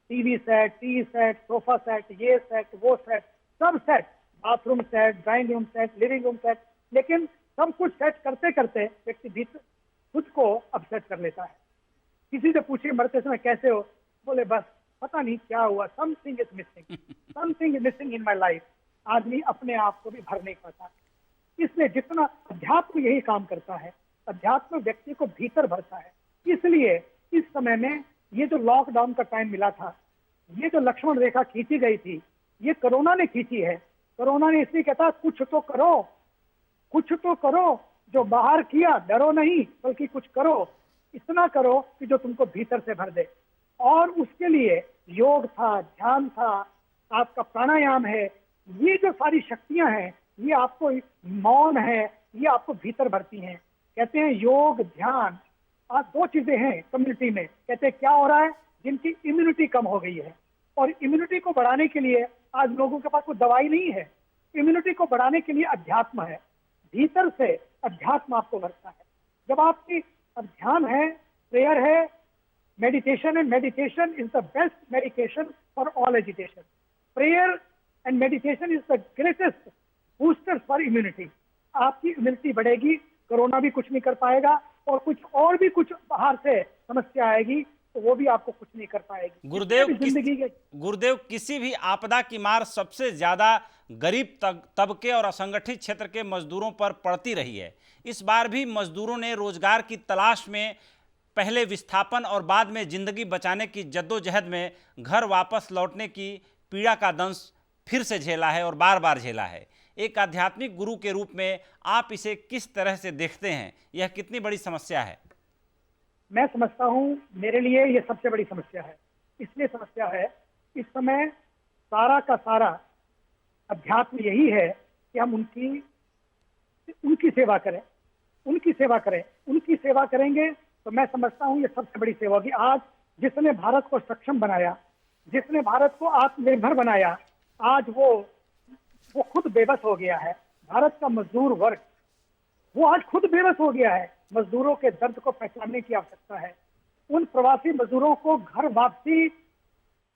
टीवी सेट, सोफा सेट, ये सेट, वो सेट, सब set, bathroom set, drawing room set, living room set, लेकिन सब कुछ सेट करते करते व्यक्ति भीतर खुद को अपसेट कर लेता है। किसी से पूछिए मरते समय कैसे हो, बोले बस पता नहीं क्या हुआ, something is missing in my life. आदमी अपने आप को भी भर नहीं पाता। इसलिए जितना अध्यात्म यही काम करता है, अध्यात्म व्यक्ति को भीतर भरता है। इसलिए इस समय में ये जो लॉकडाउन का टाइम मिला था, ये जो लक्ष्मण रेखा खींची गई थी, ये कोरोना ने खींची है। कोरोना ने इसलिए कहता कुछ तो करो, जो बाहर किया डरो नहीं बल्कि कुछ करो, इतना करो कि जो तुमको भीतर से भर दे। और उसके लिए योग था, ध्यान था, आपका प्राणायाम है, ये जो सारी शक्तियां हैं, ये आपको, मौन है, ये आपको भीतर भरती हैं। कहते हैं योग ध्यान, आज 2 चीजें हैं कम्युनिटी में। कहते हैं क्या हो रहा है? जिनकी इम्यूनिटी कम हो गई है, और इम्यूनिटी को बढ़ाने के लिए आज लोगों के पास कोई दवाई नहीं है। इम्यूनिटी को बढ़ाने के लिए अध्यात्म है, भीतर से अध्यात्म आपको भरता है। जब आपकी ध्यान है, प्रेयर है, मेडिटेशन है, meditation is the best medication for all agitation. Prayer and meditation is the greatest booster for immunity. आपकी इम्यूनिटी बढ़ेगी, कोरोना भी कुछ नहीं कर पाएगा, और कुछ बाहर से समस्या आएगी तो वो भी आपको कुछ नहीं कर पाएगी। गुरुदेव, किसी भी आपदा की मार सबसे ज्यादा गरीब तबके और असंगठित क्षेत्र के मजदूरों पर पड़ती रही है। इस बार भी मजदूरों ने रोजगार की तलाश में पहले विस्थापन और बाद में जिंदगी बचाने की जद्दोजहद में घर वापस लौटने की पीड़ा का दंश फिर से झेला है और बार बार झेला है। एक आध्यात्मिक गुरु के रूप में आप इसे किस तरह से देखते हैं? यह कितनी बड़ी समस्या है? मैं समझता हूँ मेरे लिए ये सबसे बड़ी समस्या है। इसलिए समस्या है, इस समय सारा का सारा अध्यात्म यही है कि हम उनकी सेवा करें। उनकी सेवा करेंगे तो मैं समझता हूँ ये सबसे बड़ी सेवा होगी। आज जिसने भारत को सक्षम बनाया, जिसने भारत को आत्मनिर्भर बनाया, आज वो खुद बेबस हो गया है। भारत का मजदूर वर्ग वो आज खुद बेबस हो गया है। मजदूरों के दर्द को पहचानने की आवश्यकता है। उन प्रवासी मजदूरों को घर वापसी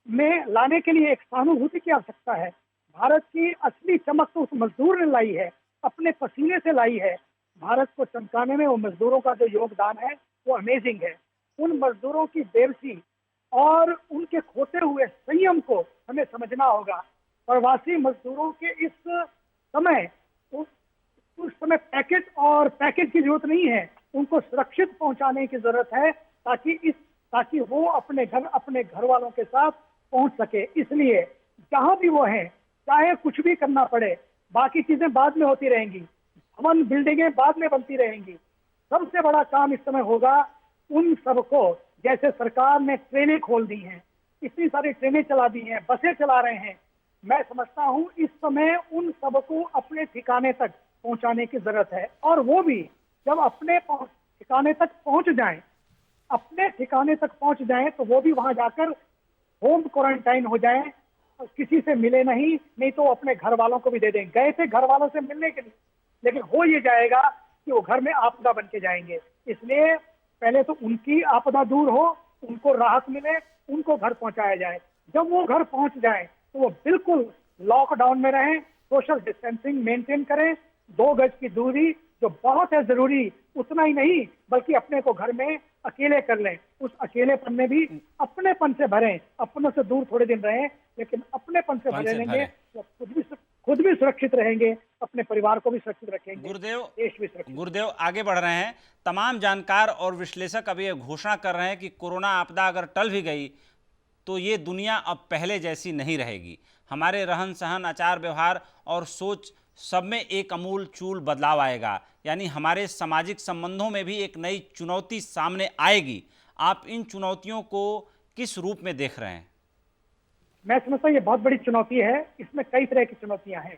में लाने के लिए एक सहानुभूति की आवश्यकता है। भारत की असली चमक तो उस मजदूर ने लाई है, अपने पसीने से लाई है। भारत को चमकाने में वो मजदूरों का जो योगदान है वो अमेजिंग है। उन मजदूरों की बेबसी और उनके खोते हुए संयम को हमें समझना होगा। प्रवासी मजदूरों के इस समय उस समय पैकेज की जरूरत नहीं है, उनको सुरक्षित पहुंचाने की जरूरत है ताकि वो अपने घर वालों के साथ पहुंच सके। इसलिए जहां भी वो हैं, चाहे कुछ भी करना पड़े, बाकी चीजें बाद में होती रहेंगी, भवन बिल्डिंगें बाद में बनती रहेंगी। सबसे बड़ा काम इस समय होगा उन सबको, जैसे सरकार ने ट्रेनें खोल दी हैं, इतनी सारी ट्रेनें चला दी हैं, बसें चला रहे हैं। मैं समझता हूं इस समय उन सबको अपने ठिकाने तक पहुंचाने की जरूरत है। और वो भी जब अपने ठिकाने तक पहुंच जाएं तो वो भी वहां जाकर होम क्वारंटाइन हो जाएं, किसी से मिले नहीं तो अपने घर वालों को भी दे दें। गए थे घर वालों से मिलने के लिए, लेकिन हो ये जाएगा कि वो घर में आपदा बन के जाएंगे। इसलिए पहले तो उनकी आपदा दूर हो, उनको राहत मिले, उनको घर पहुंचाया जाए। जब वो घर पहुंच जाए तो वो बिल्कुल लॉकडाउन में रहें, सोशल डिस्टेंसिंग मेंटेन करें, 2 गज की दूरी, जो बहुत है जरूरी उतना ही नहीं बल्कि अपने को घर में अकेले कर लें। उस अकेलेपन में भी अपनेपन से भरें, अपनों से दूर थोड़े दिन रहें लेकिन अपनेपन से भरे लेंगे तो खुद भी सुरक्षित रहेंगे, अपने परिवार को भी सुरक्षित रखेंगे, गुरुदेव, देश भी सुरक्षित। गुरुदेव आगे बढ़ रहे हैं। तमाम जानकार और विश्लेषक अब ये घोषणा कर रहे हैं कि कोरोना आपदा अगर टल भी गई तो ये दुनिया अब पहले जैसी नहीं रहेगी। हमारे रहन सहन, आचार व्यवहार और सोच सब में एक अमूल चूल बदलाव आएगा, यानी हमारे सामाजिक संबंधों में भी एक नई चुनौती सामने आएगी। आप इन चुनौतियों को किस रूप में देख रहे हैं? मैं समझता हूँ ये बहुत बड़ी चुनौती है। इसमें कई तरह की चुनौतियां हैं।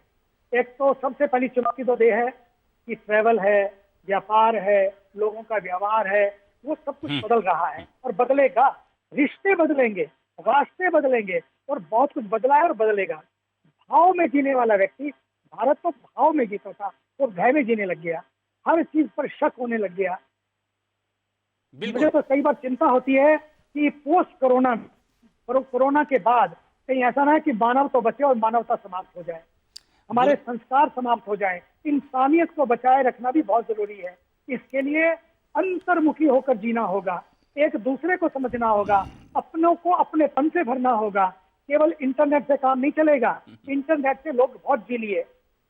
एक तो सबसे पहली चुनौती तो ये है कि ट्रैवल है, व्यापार है, लोगों का व्यवहार है, वो सब कुछ बदल रहा है और बदलेगा। रिश्ते बदलेंगे, रास्ते बदलेंगे और बहुत कुछ बदला है और बदलेगा। भाव में जीने वाला व्यक्ति, भारत तो भाव में जीता था, वो भय में जीने लग गया, हर चीज पर शक होने लग गया। मुझे तो कई बार चिंता होती है कि पोस्ट कोरोना के बाद कहीं ऐसा ना है कि मानव तो बचे और मानवता समाप्त हो जाए, हमारे संस्कार समाप्त हो जाए। इंसानियत को बचाए रखना भी बहुत जरूरी है। इसके लिए अंतर्मुखी होकर जीना होगा, एक दूसरे को समझना होगा, अपनों को अपनेपन से भरना होगा। केवल इंटरनेट से काम नहीं चलेगा। इंटरनेट से लोग बहुत जी लिए,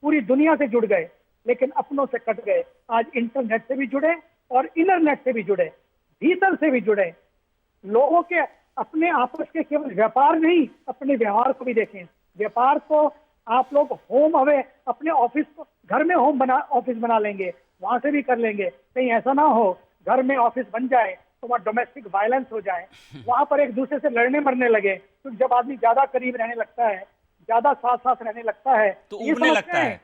पूरी दुनिया से जुड़ गए लेकिन अपनों से कट गए। आज इंटरनेट से भी जुड़े और इंटरनेट से भी जुड़े, भीतर से भी जुड़े। लोगों के अपने आपस के केवल व्यापार नहीं, अपने व्यवहार को भी देखें। व्यापार को आप लोग होम अवे, अपने ऑफिस को घर में ऑफिस बना लेंगे, वहां से भी कर लेंगे। कहीं ऐसा ना हो घर में ऑफिस बन जाए तो वहाँ डोमेस्टिक वायलेंस हो जाए, वहां पर एक दूसरे से लड़ने मरने लगे। क्योंकि जब आदमी ज्यादा करीब रहने लगता है, ज्यादा साथ साथ रहने लगता है तो उबने लगता है,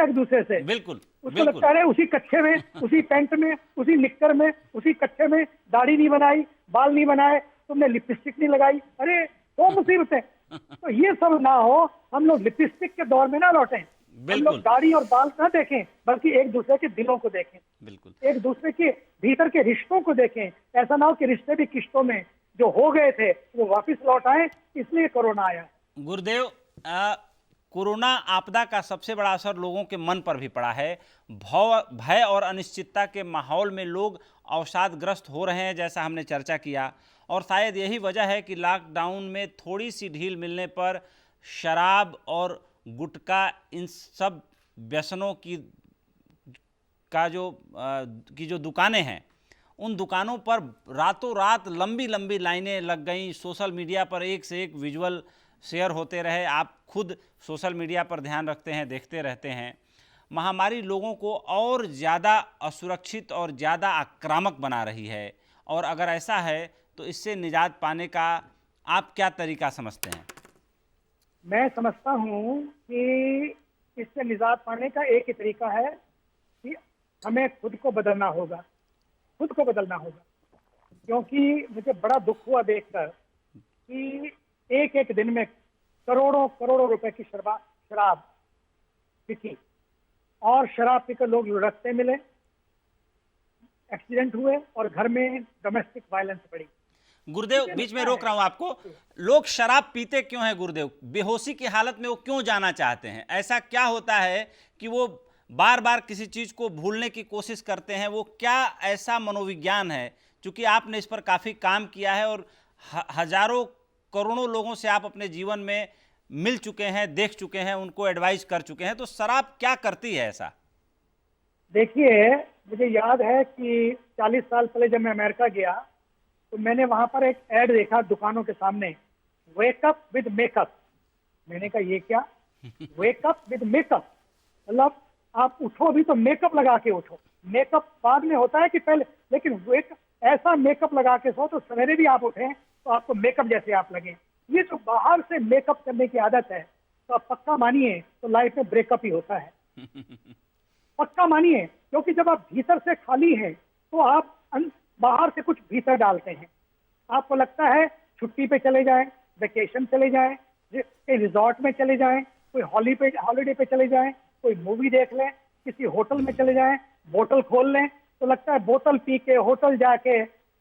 एक दूसरे से। बिल्कुल, उसको लगता है उसी कच्छे में, उसी पैंट में, उसी निक्कर में, उसी कच्छे में दाढ़ी नहीं बनाई, बाल नहीं बनाए, तुमने लिपस्टिक नहीं लगाई, अरे तो मुसीबतें। तो ये सब ना हो, हम लोग लिपस्टिक के दौर में ना लौटें। हम लोग दाढ़ी और बाल ना देखें बल्कि एक दूसरे के दिलों को देखें, बिल्कुल एक दूसरे के भीतर के रिश्तों को देखें। ऐसा ना हो कि रिश्ते भी किश्तों में जो हो गए थे वो वापस लौट आए, इसलिए कोरोना आया। गुरुदेव, कोरोना आपदा का सबसे बड़ा असर लोगों के मन पर भी पड़ा है। भय और अनिश्चितता के माहौल में लोग अवसादग्रस्त हो रहे हैं, जैसा हमने चर्चा किया। और शायद यही वजह है कि लॉकडाउन में थोड़ी सी ढील मिलने पर शराब और गुटखा, इन सब व्यसनों की जो दुकानें हैं, उन दुकानों पर रातों रात लंबी लंबी लाइनें लग गईं। सोशल मीडिया पर एक से एक विजुअल शेयर होते रहे। आप खुद सोशल मीडिया पर ध्यान रखते हैं, देखते रहते हैं। महामारी लोगों को और ज़्यादा असुरक्षित और ज़्यादा आक्रामक बना रही है, और अगर ऐसा है तो इससे निजात पाने का आप क्या तरीका समझते हैं? मैं समझता हूँ कि इससे निजात पाने का एक ही तरीका है कि हमें खुद को बदलना होगा, खुद को बदलना होगा। क्योंकि मुझे बड़ा दुख हुआ देखकर कि एक एक दिन में करोड़ों करोड़ों रुपए की शराब बिकी और शराब पीकर लोग लुढ़कते मिले, एक्सीडेंट हुए और घर में डोमेस्टिक वायलेंस बढ़ी। गुरुदेव, बीच में रोक रहा हूं आपको। लोग शराब पीते क्यों हैं गुरुदेव? बेहोशी की हालत में वो क्यों जाना चाहते हैं? ऐसा क्या होता है कि वो बार बार किसी चीज को भूलने की कोशिश करते हैं? वो क्या ऐसा मनोविज्ञान है? क्योंकि आपने इस पर काफी काम किया है और हजारों करोड़ों लोगों से आप अपने जीवन में मिल चुके हैं, देख चुके हैं, उनको एडवाइस कर चुके हैं। तो शराब क्या करती है ऐसा? देखिए, मुझे याद है कि 40 साल पहले जब मैं अमेरिका गया तो मैंने वहां पर एक ऐड देखा दुकानों के सामने, वेकअप विद मेकअप। मैंने कहा ये क्या, वेकअप विद मेकअप, मतलब आप उठो भी तो मेकअप लगा के उठो। मेकअप बाद में होता है कि पहले, लेकिन ऐसा मेकअप लगा के सो तो सवेरे भी आप उठें तो आपको मेकअप जैसे आप लगे। ये जो बाहर से मेकअप करने की आदत है तो आप पक्का मानिए तो लाइफ में ब्रेकअप ही होता है। पक्का मानिए, क्योंकि जब आप भीतर से खाली हैं तो आप बाहर से कुछ भीतर डालते हैं। आपको लगता है छुट्टी पे चले जाएं, वेकेशन चले जाएं, कहीं रिजॉर्ट में चले जाएं, कोई हॉलीडे पे चले जाएं, कोई मूवी देख लें, किसी होटल में चले जाएं, बोतल खोल लें, तो लगता है बोतल पी के होटल जाके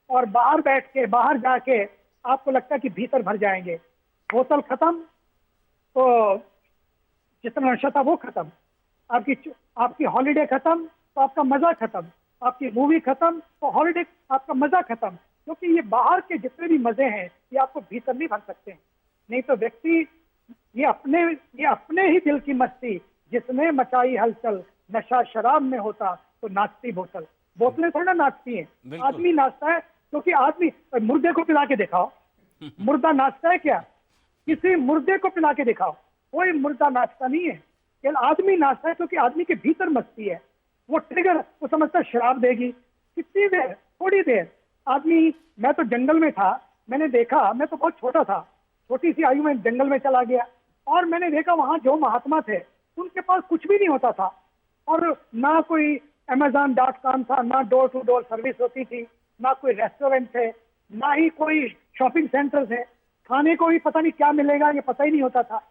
और बाहर बैठ के, बाहर जाके आपको लगता है कि भीतर भर जाएंगे। बोतल खत्म तो जितना नशा था वो खत्म, आपकी हॉलीडे खत्म तो आपका मजा खत्म, आपकी मूवी खत्म तो हॉलीडे आपका मजा खत्म। क्योंकि ये बाहर के जितने भी मजे हैं ये आपको भीतर नहीं भर सकते हैं। नहीं तो व्यक्ति ये अपने ही दिल की मस्ती जिसने मचाई हलचल, नशा शराब में होता तो नाचती बोतल। बोतलें थोड़ा ना नाचती हैं, बिल्कुल। आदमी नाचता है। क्योंकि आदमी, मुर्दे को पिला के दिखाओ, मुर्दा नाचता है क्या? किसी मुर्दे को पिला के दिखाओ, कोई मुर्दा नाचता नहीं है। केवल आदमी नाचता है क्योंकि आदमी के भीतर मस्ती है। वो ट्रिगर, वो समझता है शराब देगी। कितनी देर? थोड़ी देर। आदमी, मैं तो जंगल में था, मैंने देखा, मैं तो बहुत छोटा था, छोटी सी आयु में जंगल में चला गया और मैंने देखा वहां जो महात्मा थे उनके पास कुछ भी नहीं होता था, और ना कोई Amazon.com था, ना डोर टू डोर सर्विस होती थी, ना कोई रेस्टोरेंट थे, ना ही कोई शॉपिंग सेंटर थे। खाने को भी पता नहीं क्या मिलेगा ये पता ही नहीं होता था।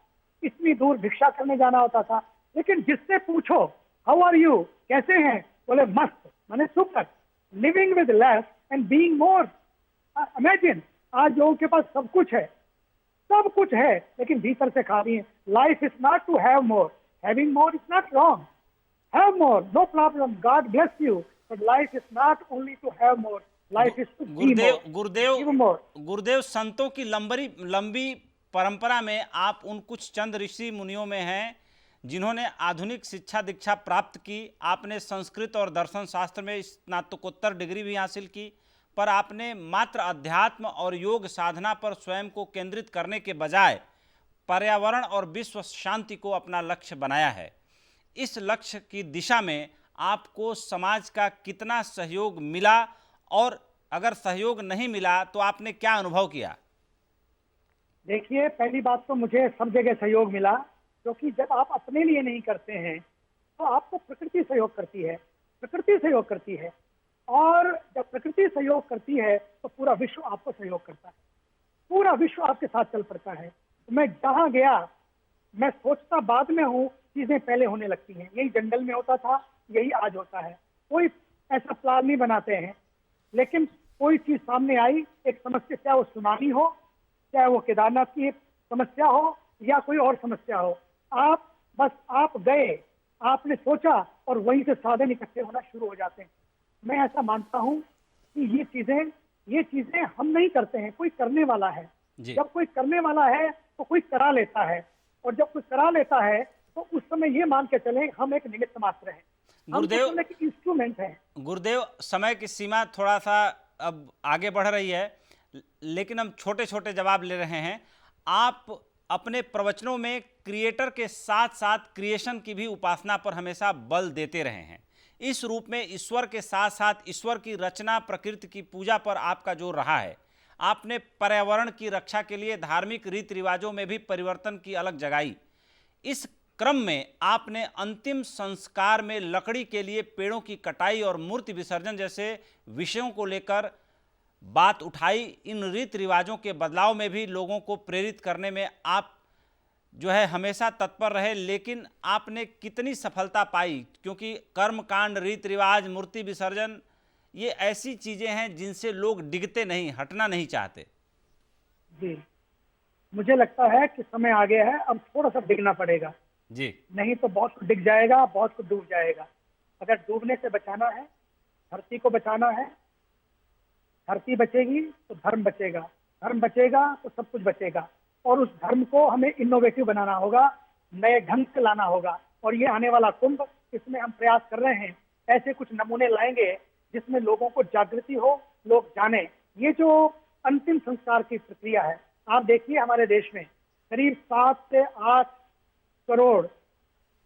इतनी दूर भिक्षा करने जाना होता था। लेकिन जिससे पूछो हाउ आर यू, कैसे हैं, बोले मस्त, माने super, living with less and being more. Imagine, आज लोगों के पास सब कुछ है, सब कुछ है, लेकिन भीतर से खाली है। Life is not to have more, having more is not wrong. Have more, no problem. God bless you. But life is not only to have more. Life is to be more. Give more. गुरुदेव, संतों की लंबी परंपरा में आप उन कुछ चंद ऋषि मुनियों में हैं जिन्होंने आधुनिक शिक्षा दीक्षा प्राप्त की। आपने संस्कृत और दर्शन शास्त्र में स्नातकोत्तर डिग्री भी हासिल की, पर आपने मात्र अध्यात्म और योग साधना पर स्वयं को केंद्रित करने के बजाय पर्यावरण और विश्व शांति को अपना लक्ष्य बनाया है। इस लक्ष्य की दिशा में आपको समाज का कितना सहयोग मिला, और अगर सहयोग नहीं मिला तो आपने क्या अनुभव किया? देखिए, पहली बात तो मुझे सब जगह सहयोग मिला, क्योंकि जब आप अपने लिए नहीं करते हैं तो आपको प्रकृति सहयोग करती है, प्रकृति सहयोग करती है। और जब प्रकृति सहयोग करती है तो पूरा विश्व आपको सहयोग करता है, पूरा विश्व आपके साथ चल पड़ता है। तो मैं जहां गया, मैं सोचता बाद में हूँ, चीजें पहले होने लगती हैं। यही जंगल में होता था, यही आज होता है। कोई ऐसा प्लान नहीं बनाते हैं, लेकिन कोई चीज सामने आई, एक समस्या, चाहे वो सुनामी हो, चाहे वो केदारनाथ की समस्या हो, या कोई और समस्या हो, आप गए, आपने सोचा और वहीं से साधन इकट्ठे होना शुरू हो जाते हैं। मैं ऐसा मानता हूँ कि ये चीजें हम नहीं करते हैं, कोई करने वाला है। जब कोई करने वाला है तो कोई करा लेता है, और जब कोई करा लेता है तो उस समय ये मान के चले हम एक निमित्त मात्र हैं, गुरुदेव, इंस्ट्रूमेंट है। गुरुदेव, समय की सीमा थोड़ा सा अब आगे बढ़ रही है, लेकिन हम छोटे छोटे जवाब ले रहे हैं। आप अपने प्रवचनों में क्रिएटर के साथ साथ क्रिएशन की भी उपासना पर हमेशा बल देते रहे हैं। इस रूप में ईश्वर के साथ साथ ईश्वर की रचना, प्रकृति की पूजा पर आपका जोर रहा है। आपने पर्यावरण की रक्षा के लिए धार्मिक रीति रिवाजों में भी परिवर्तन की अलग जगाई। इस क्रम में आपने अंतिम संस्कार में लकड़ी के लिए पेड़ों की कटाई और मूर्ति विसर्जन जैसे विषयों को लेकर बात उठाई। इन रीति रिवाजों के बदलाव में भी लोगों को प्रेरित करने में आप जो है हमेशा तत्पर रहे, लेकिन आपने कितनी सफलता पाई? क्योंकि कर्मकांड, रीति रिवाज, मूर्ति विसर्जन, ये ऐसी चीजें हैं जिनसे लोग डिगते नहीं, हटना नहीं चाहते। जी, मुझे लगता है कि समय आ गया है, अब थोड़ा सा डिगना पड़ेगा जी, नहीं तो बहुत कुछ डिग जाएगा, बहुत कुछ डूब जाएगा। अगर डूबने से बचाना है, धरती को बचाना है, धरती बचेगी तो धर्म बचेगा, धर्म बचेगा तो सब कुछ बचेगा। और उस धर्म को हमें इनोवेटिव बनाना होगा, नए ढंग से लाना होगा। और ये आने वाला कुंभ, इसमें हम प्रयास कर रहे हैं, ऐसे कुछ नमूने लाएंगे जिसमें लोगों को जागृति हो, लोग जाने। ये जो अंतिम संस्कार की प्रक्रिया है, आप देखिए हमारे देश में करीब 7 से 8 करोड़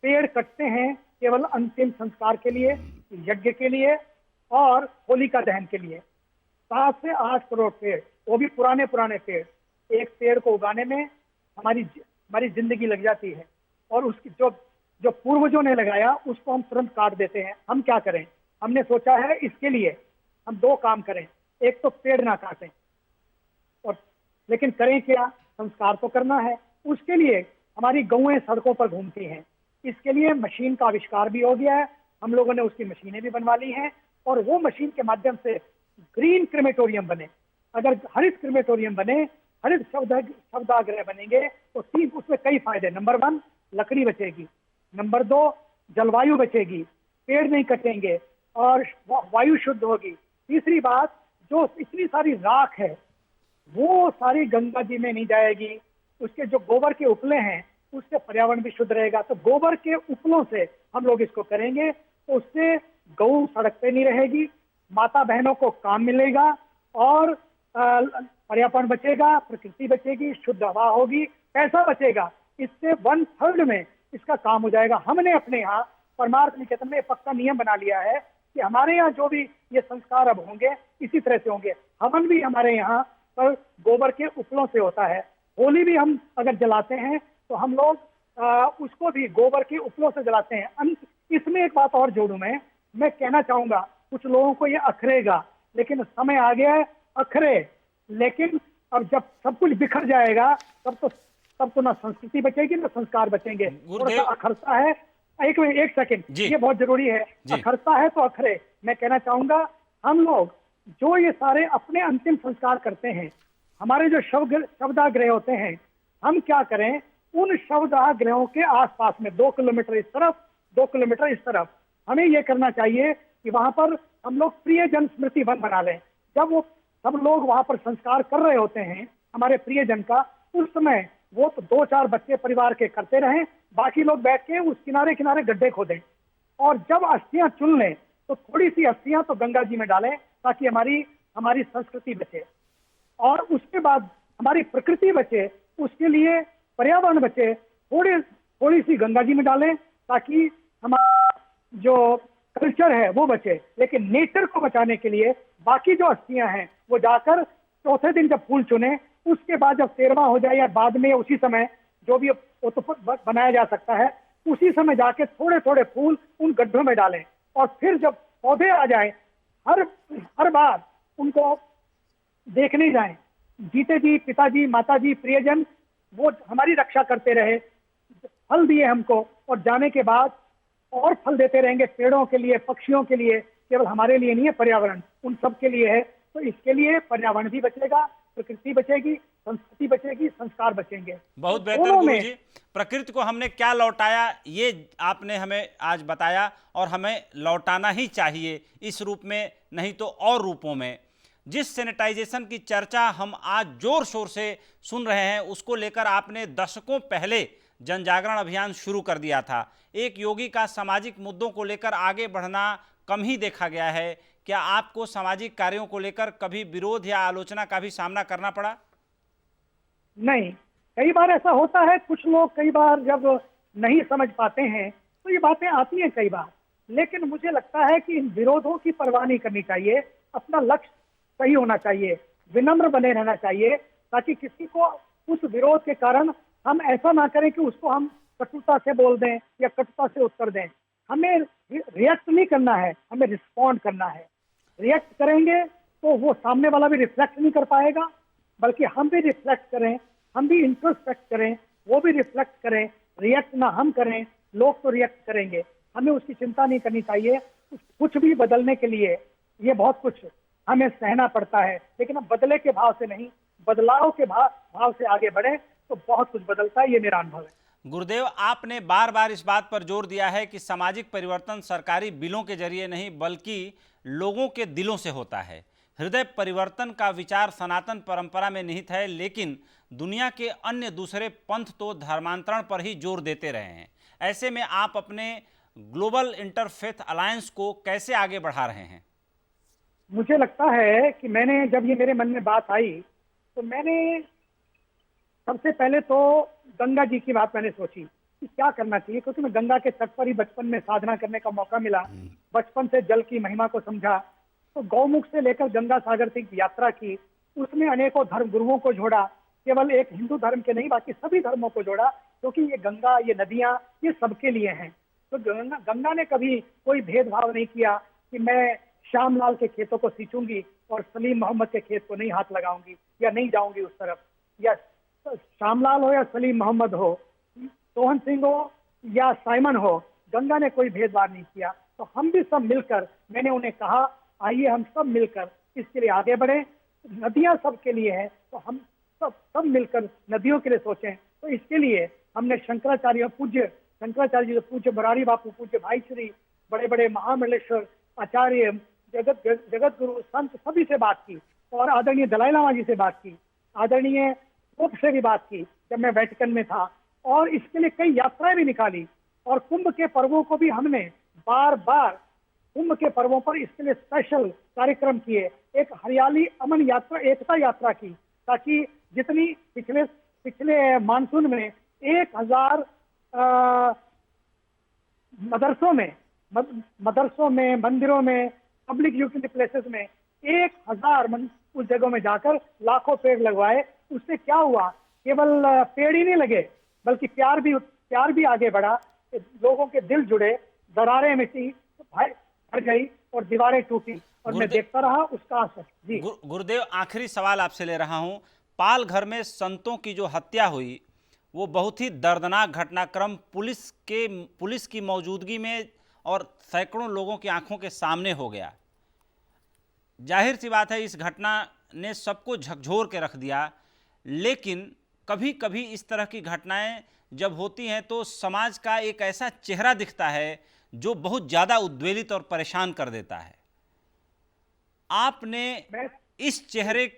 पेड़ कटते हैं केवल अंतिम संस्कार के लिए, यज्ञ के लिए और होलिका दहन के लिए। 7 से 8 करोड़ पेड़, वो भी पुराने पेड़। एक पेड़ को उगाने में हमारी जिंदगी लग जाती है, और उसकी जो पूर्वजों ने लगाया उसको हम तुरंत काट देते हैं। हम क्या करें? हमने सोचा है इसके लिए हम 2 काम करें, एक तो पेड़ ना काटें, और लेकिन करें क्या? संस्कार तो करना है। उसके लिए हमारी गौएं सड़कों पर घूमती हैं, इसके लिए मशीन का आविष्कार भी हो गया है, हम लोगों ने उसकी मशीनें भी बनवा ली हैं, और वो मशीन के माध्यम से ग्रीन क्रेमेटोरियम बने। अगर हरित क्रेमेटोरियम बने, हरित शवदाह बनेंगे तो तीन उसमें कई फायदे। नंबर 1 लकड़ी बचेगी, नंबर 2 जलवायु बचेगी, पेड़ नहीं कटेंगे और वायु शुद्ध होगी। तीसरी बात, जो इतनी सारी राख है वो सारी गंगा जी में नहीं जाएगी। उसके जो गोबर के उपले हैं उससे पर्यावरण भी शुद्ध रहेगा। तो गोबर के उपलों से हम लोग इसको करेंगे तो उससे गौ सड़क पे नहीं रहेगी, माता बहनों को काम मिलेगा और पर्यावरण बचेगा, प्रकृति बचेगी, शुद्ध हवा होगी, पैसा बचेगा। इससे 1/3 में इसका काम हो जाएगा। हमने अपने यहाँ परमार्थ निकेतन में पक्का नियम बना लिया है कि हमारे यहाँ जो भी ये संस्कार अब होंगे इसी तरह से होंगे। हवन भी हमारे यहाँ पर गोबर के उपलों से होता है। होली भी हम अगर जलाते हैं तो हम लोग उसको भी गोबर के उपलों से जलाते हैं। इसमें एक बात और जोड़ूं मैं कहना चाहूंगा, कुछ लोगों को ये अखरेगा, लेकिन समय आ गया है अखरे, लेकिन अब जब सब कुछ बिखर जाएगा तब तो ना संस्कृति बचेगी ना संस्कार बचेंगे। थोड़ा सा अखरता है, एक सेकंड, ये बहुत जरूरी है। अखरता है तो अखरे। मैं कहना चाहूंगा हम लोग जो ये सारे अपने अंतिम संस्कार करते हैं, हमारे जो शवदाह गृह होते हैं, हम क्या करें उन शवदाह गृहों के आसपास में 2 किलोमीटर इस तरफ 2 किलोमीटर इस तरफ हमें ये करना चाहिए कि वहां पर हम लोग प्रियजन स्मृति वन बना लें। जब वो सब लोग वहां पर संस्कार कर रहे होते हैं हमारे प्रियजन का, उस समय वो तो 2-4 बच्चे परिवार के करते रहें, बाकी लोग बैठ के उस किनारे किनारे गड्ढे खोदें और जब अस्थियां चुन लें तो थोड़ी सी अस्थियां तो गंगा जी में डालें ताकि हमारी संस्कृति बचे और उसके बाद हमारी प्रकृति बचे, उसके लिए पर्यावरण बचे। थोड़ी सी गंगा जी में डालें ताकि हमारा जो कल्चर है वो बचे। लेकिन नेचर को बचाने के लिए बाकी जो अस्थियां हैं वो जाकर चौथे दिन जब फूल चुने, उसके बाद जब 13वां हो जाए या बाद में उसी समय जो भी वो तो बनाया जा सकता है, उसी समय जाके थोड़े थोड़े फूल उन गड्ढों में डालें और फिर जब पौधे आ जाए हर बार उनको देखने जाएं। जीते जी पिताजी माताजी प्रियजन वो हमारी रक्षा करते रहे, फल दिए हमको और जाने के बाद और फल देते रहेंगे पेड़ों के लिए, पक्षियों के लिए, केवल हमारे लिए नहीं है, पर्यावरण उन सब के लिए है। तो इसके लिए पर्यावरण भी बचेगा, प्रकृति बचेगी, संस्कृति बचेगी, संस्कार बचेंगे। बहुत बेहतर गुरुजी, प्रकृति को हमने क्या लौटाया ये आपने हमें आज बताया और हमें लौटाना ही चाहिए इस रूप में, नहीं तो और रूपों में। जिस सैनिटाइजेशन की चर्चा हम आज जोर शोर से सुन रहे हैं उसको लेकर आपने दशकों पहले जन जागरण अभियान शुरू कर दिया था। एक योगी का सामाजिक मुद्दों को लेकर आगे बढ़ना कम ही देखा गया है। क्या आपको सामाजिक कार्यों को लेकर कभी विरोध या आलोचना का भी सामना करना पड़ा? नहीं, कई बार ऐसा होता है, कुछ लोग कई बार जब नहीं समझ पाते हैं तो ये बातें आती हैं कई बार, लेकिन मुझे लगता है कि इन विरोधों की परवाह नहीं करनी चाहिए। अपना लक्ष्य सही होना चाहिए, विनम्र बने रहना चाहिए ताकि किसी को उस विरोध के कारण हम ऐसा ना करें कि उसको हम कटुता से बोल दें या कटुता से उत्तर दें। हमें रिएक्ट नहीं करना है, हमें रिस्पॉन्ड करना है। रिएक्ट करेंगे तो वो सामने वाला भी रिफ्लेक्ट नहीं कर पाएगा, बल्कि हम भी रिफ्लेक्ट करें, हम भी इंट्रोस्पेक्ट करें, वो भी रिफ्लेक्ट करें। रिएक्ट ना हम करें, लोग तो रिएक्ट करेंगे, हमें उसकी चिंता नहीं करनी चाहिए। कुछ भी बदलने के लिए ये बहुत कुछ हमें सहना पड़ता है, लेकिन हम बदले के भाव से नहीं, बदलाव के भाव से आगे बढ़े तो बहुत कुछ बदलता है, ये मेरा अनुभव है। गुरुदेव, आपने बार बार इस बात पर जोर दिया है कि सामाजिक परिवर्तन सरकारी बिलों के जरिए नहीं बल्कि लोगों के दिलों से होता है। हृदय परिवर्तन का विचार सनातन परंपरा में निहित है, लेकिन दुनिया के अन्य दूसरे पंथ तो धर्मांतरण पर ही जोर देते रहे हैं। ऐसे में आप अपने ग्लोबल इंटरफेथ अलायंस को कैसे आगे बढ़ा रहे हैं? मुझे लगता है कि जब ये मेरे मन में बात आई तो मैंने सबसे पहले तो गंगा जी की बात मैंने सोची कि क्या करना चाहिए, क्योंकि मैं गंगा के तट पर ही बचपन में साधना करने का मौका मिला, बचपन से जल की महिमा को समझा। तो गौमुख से लेकर गंगा सागर तक यात्रा की, उसमें अनेकों धर्म गुरुओं को जोड़ा, केवल एक हिंदू धर्म के नहीं बाकी सभी धर्मों को जोड़ा, क्योंकि ये गंगा, ये नदियां, ये सबके लिए हैं। तो गंगा ने कभी कोई भेदभाव नहीं किया कि मैं श्यामलाल के खेतों को सींचूंगी और सलीम मोहम्मद के खेत को नहीं हाथ लगाऊंगी या नहीं जाऊंगी उस तरफ, या श्यामलाल हो या सलीम मोहम्मद हो, सोहन सिंह हो या साइमन हो, गंगा ने कोई भेदभाव नहीं किया। तो हम भी सब मिलकर, मैंने उन्हें कहा आइए हम सब मिलकर इसके लिए आगे बढ़े। नदियां सबके लिए है, तो हम सब मिलकर नदियों के लिए सोचें। तो इसके लिए हमने पूज्य शंकराचार्य जी, पूज्य मुरारी बापू, पूज्य भाई श्री, बड़े बड़े महामंडलेश्वर आचार्य, जगत गुरु संत सभी से बात की, और आदरणीय दलाई लामा जी से बात की, आदरणीय पोप से भी बात की जब मैं वेटिकन में था, और इसके लिए कई यात्राएं भी निकाली। और कुंभ के पर्वों को भी हमने बार बार कुंभ के पर्वों पर इसके लिए स्पेशल कार्यक्रम किए, एक हरियाली अमन यात्रा, एकता यात्रा की, ताकि जितनी पिछले मानसून में 1000 मदरसों में, मंदिरों में, पब्लिक यूटिलिटी प्लेसेस में 1000 उस जगहों में जाकर लाखों पेड़ लगवाए। उससे क्या हुआ, केवल पेड़ ही नहीं लगे बल्कि प्यार भी आगे बढ़ा, लोगों के दिल जुड़े, दरारें मिटी, भर गई और दीवारें टूटी, और मैं देखता रहा उसका असर। जी गुरुदेव, आखिरी सवाल आपसे ले रहा हूं। पालघर में संतों की जो हत्या हुई वो बहुत ही दर्दनाक घटनाक्रम पुलिस की मौजूदगी में और सैकड़ों लोगों की आंखों के सामने हो गया। जाहिर सी बात है इस घटना ने सबको झकझोर के रख दिया, लेकिन कभी कभी इस तरह की घटनाएं जब होती हैं तो समाज का एक ऐसा चेहरा दिखता है जो बहुत ज़्यादा उद्वेलित और परेशान कर देता है। आपने इस चेहरे,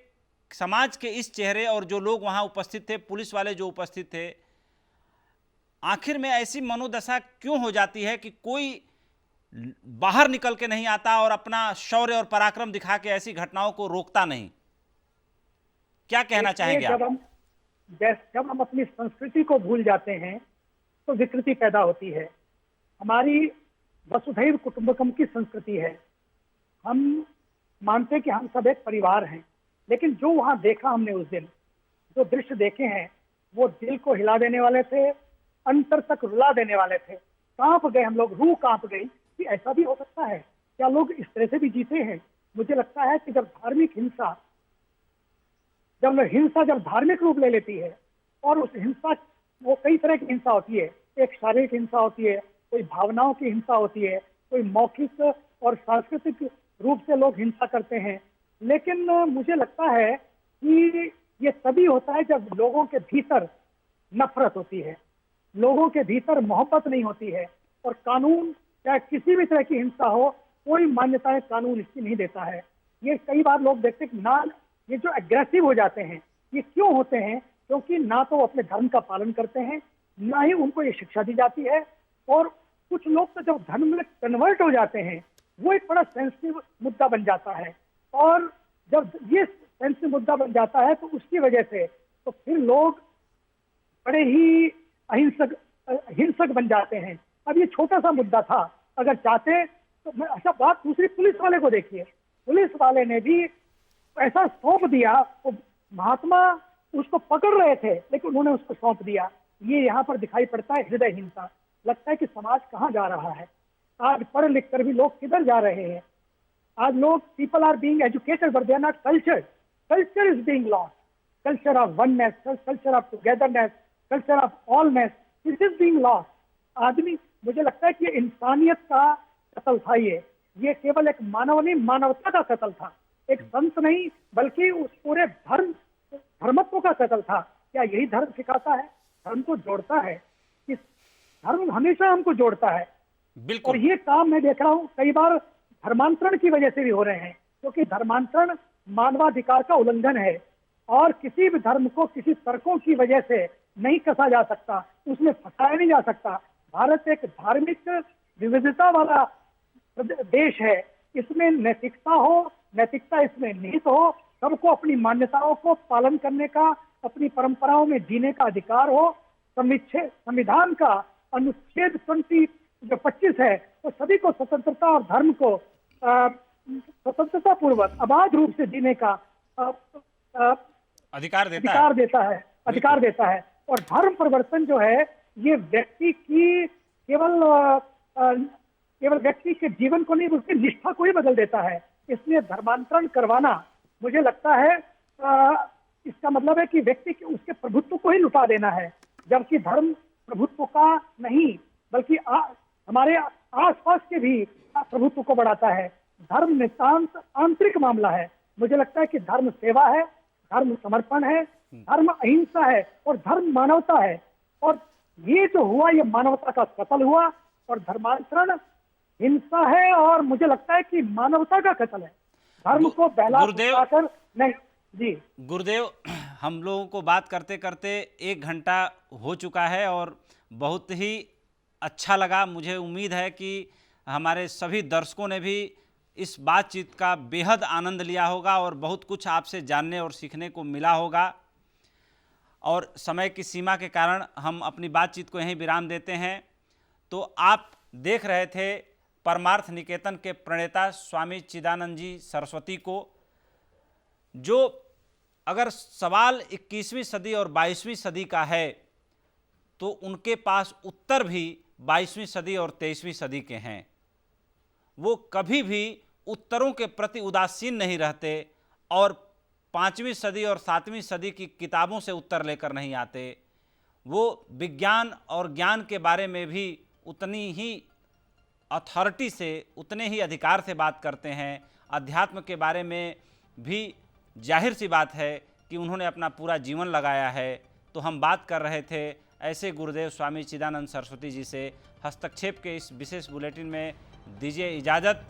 समाज के इस चेहरे, और जो लोग वहां उपस्थित थे, पुलिस वाले जो उपस्थित थे, आखिर में ऐसी मनोदशा क्यों हो जाती है कि कोई बाहर निकल के नहीं आता और अपना शौर्य और पराक्रम दिखा के ऐसी घटनाओं को रोकता नहीं? क्या कहना चाहेंगे आप? जब हम अपनी संस्कृति को भूल जाते हैं तो विकृति पैदा होती है। हमारी वसुधैव कुटुंबकम की संस्कृति है, हम मानते कि हम सब एक परिवार हैं, लेकिन जो वहां देखा हमने उस दिन, जो दृश्य देखे हैं, वो दिल को हिला देने वाले थे, अंतर तक रुला देने वाले थे। कांप गए हम लोग, रूह कांप गई कि ऐसा भी हो सकता है, क्या लोग इस तरह से भी जीते हैं। मुझे लगता है कि जब धार्मिक रूप ले लेती है, और उस हिंसा, वो कई तरह की हिंसा होती है, एक शारीरिक हिंसा होती है, कोई भावनाओं की हिंसा होती है, कोई मौखिक और सांस्कृतिक रूप से लोग हिंसा करते हैं। लेकिन मुझे लगता है कि ये तभी होता है जब लोगों के भीतर नफरत होती है, लोगों के भीतर मोहब्बत नहीं होती है, और कानून, चाहे किसी भी तरह की हिंसा हो, कोई मान्यताएं कानून इसकी नहीं देता है। ये कई बार लोग देखते हैं कि ना, ये जो एग्रेसिव हो जाते हैं, ये क्यों होते हैं? क्योंकि ना तो वो अपने धर्म का पालन करते हैं, ना ही उनको ये शिक्षा दी जाती है। और कुछ लोग तो जब धर्म में कन्वर्ट हो जाते हैं, वो एक बड़ा सेंसिटिव मुद्दा बन जाता है, और जब ये सेंसिटिव मुद्दा बन जाता है तो उसकी वजह से तो फिर लोग बड़े ही हिंसक बन जाते हैं। अब ये छोटा सा मुद्दा था, अगर चाहते तो मैं, अच्छा बात दूसरी, पुलिस वाले को देखिए, पुलिस वाले ने भी ऐसा सौंप दिया, वो महात्मा उसको पकड़ रहे थे लेकिन उन्होंने उसको सौंप दिया। ये यहाँ पर दिखाई पड़ता है हृदय हिंसा। लगता है कि समाज कहाँ जा रहा है, आज पढ़ लिख कर भी लोग किधर जा रहे हैं। आज लोग, people are being educated but they are not cultured, culture is being lost, culture of oneness, culture of togetherness, culture of allness, this is being lost. आदमी, मुझे लगता है कि ये इंसानियत का कत्ल था, ये केवल एक मानवता का कत्ल था, एक संत नहीं बल्कि उस पूरे धर्मत्व का कत्ल था। क्या यही धर्म सिखाता है? धर्म को जोड़ता है, कि धर्म हमेशा हमको जोड़ता है। और ये काम मैं देख रहा हूँ कई बार धर्मांतरण की वजह से भी हो रहे हैं, क्योंकि धर्मांतरण मानवाधिकार का उल्लंघन है, और किसी भी धर्म को किसी तर्कों की वजह से नहीं कसा जा सकता, उसमें फंसाया नहीं जा सकता। भारत एक धार्मिक विविधता वाला देश है, इसमें नैतिकता इसमें निहित हो, सबको अपनी मान्यताओं को पालन करने का, अपनी परंपराओं में जीने का अधिकार हो। संविधान का अनुच्छेद 25 है, तो सभी को स्वतंत्रता और धर्म को स्वतंत्रता पूर्वक अबाध रूप से जीने का अधिकार देता है। और धर्म परिवर्तन जो है, ये व्यक्ति की केवल व्यक्ति के जीवन को नहीं, उसकी निष्ठा को ही बदल देता है। इसलिए धर्मांतरण करवाना, मुझे लगता है इसका मतलब है कि व्यक्ति के, उसके प्रभुत्व को ही लुटा देना है, जबकि धर्म प्रभुत्व का नहीं बल्कि हमारे आसपास के भी प्रभुत्व को बढ़ाता है। धर्म नितांत आंतरिक मामला है, मुझे लगता है कि धर्म सेवा है, धर्म समर्पण है, धर्म अहिंसा है और धर्म मानवता है। और ये जो हुआ ये मानवता का कत्ल हुआ और धर्मांतरण हिंसा है और मुझे लगता है कि मानवता का कत्ल है। धर्म को बहला फुसलाकर नहीं। जी गुरुदेव, हम लोगों को बात करते करते 1 घंटा हो चुका है और बहुत ही अच्छा लगा। मुझे उम्मीद है कि हमारे सभी दर्शकों ने भी इस बातचीत का बेहद आनंद लिया होगा और बहुत कुछ आपसे जानने और सीखने को मिला होगा। और समय की सीमा के कारण हम अपनी बातचीत को यहीं विराम देते हैं। तो आप देख रहे थे परमार्थ निकेतन के प्रणेता स्वामी चिदानंद जी सरस्वती को, जो अगर सवाल 21वीं सदी और 22वीं सदी का है तो उनके पास उत्तर भी 22वीं सदी और 23वीं सदी के हैं। वो कभी भी उत्तरों के प्रति उदासीन नहीं रहते और 5वीं सदी और 7वीं सदी की किताबों से उत्तर लेकर नहीं आते। वो विज्ञान और ज्ञान के बारे में भी उतनी ही अथॉरिटी से, उतने ही अधिकार से बात करते हैं। अध्यात्म के बारे में भी जाहिर सी बात है कि उन्होंने अपना पूरा जीवन लगाया है। तो हम बात कर रहे थे ऐसे गुरुदेव स्वामी चिदानंद सरस्वती जी से। हस्तक्षेप के इस विशेष बुलेटिन में दीजिए इजाज़त।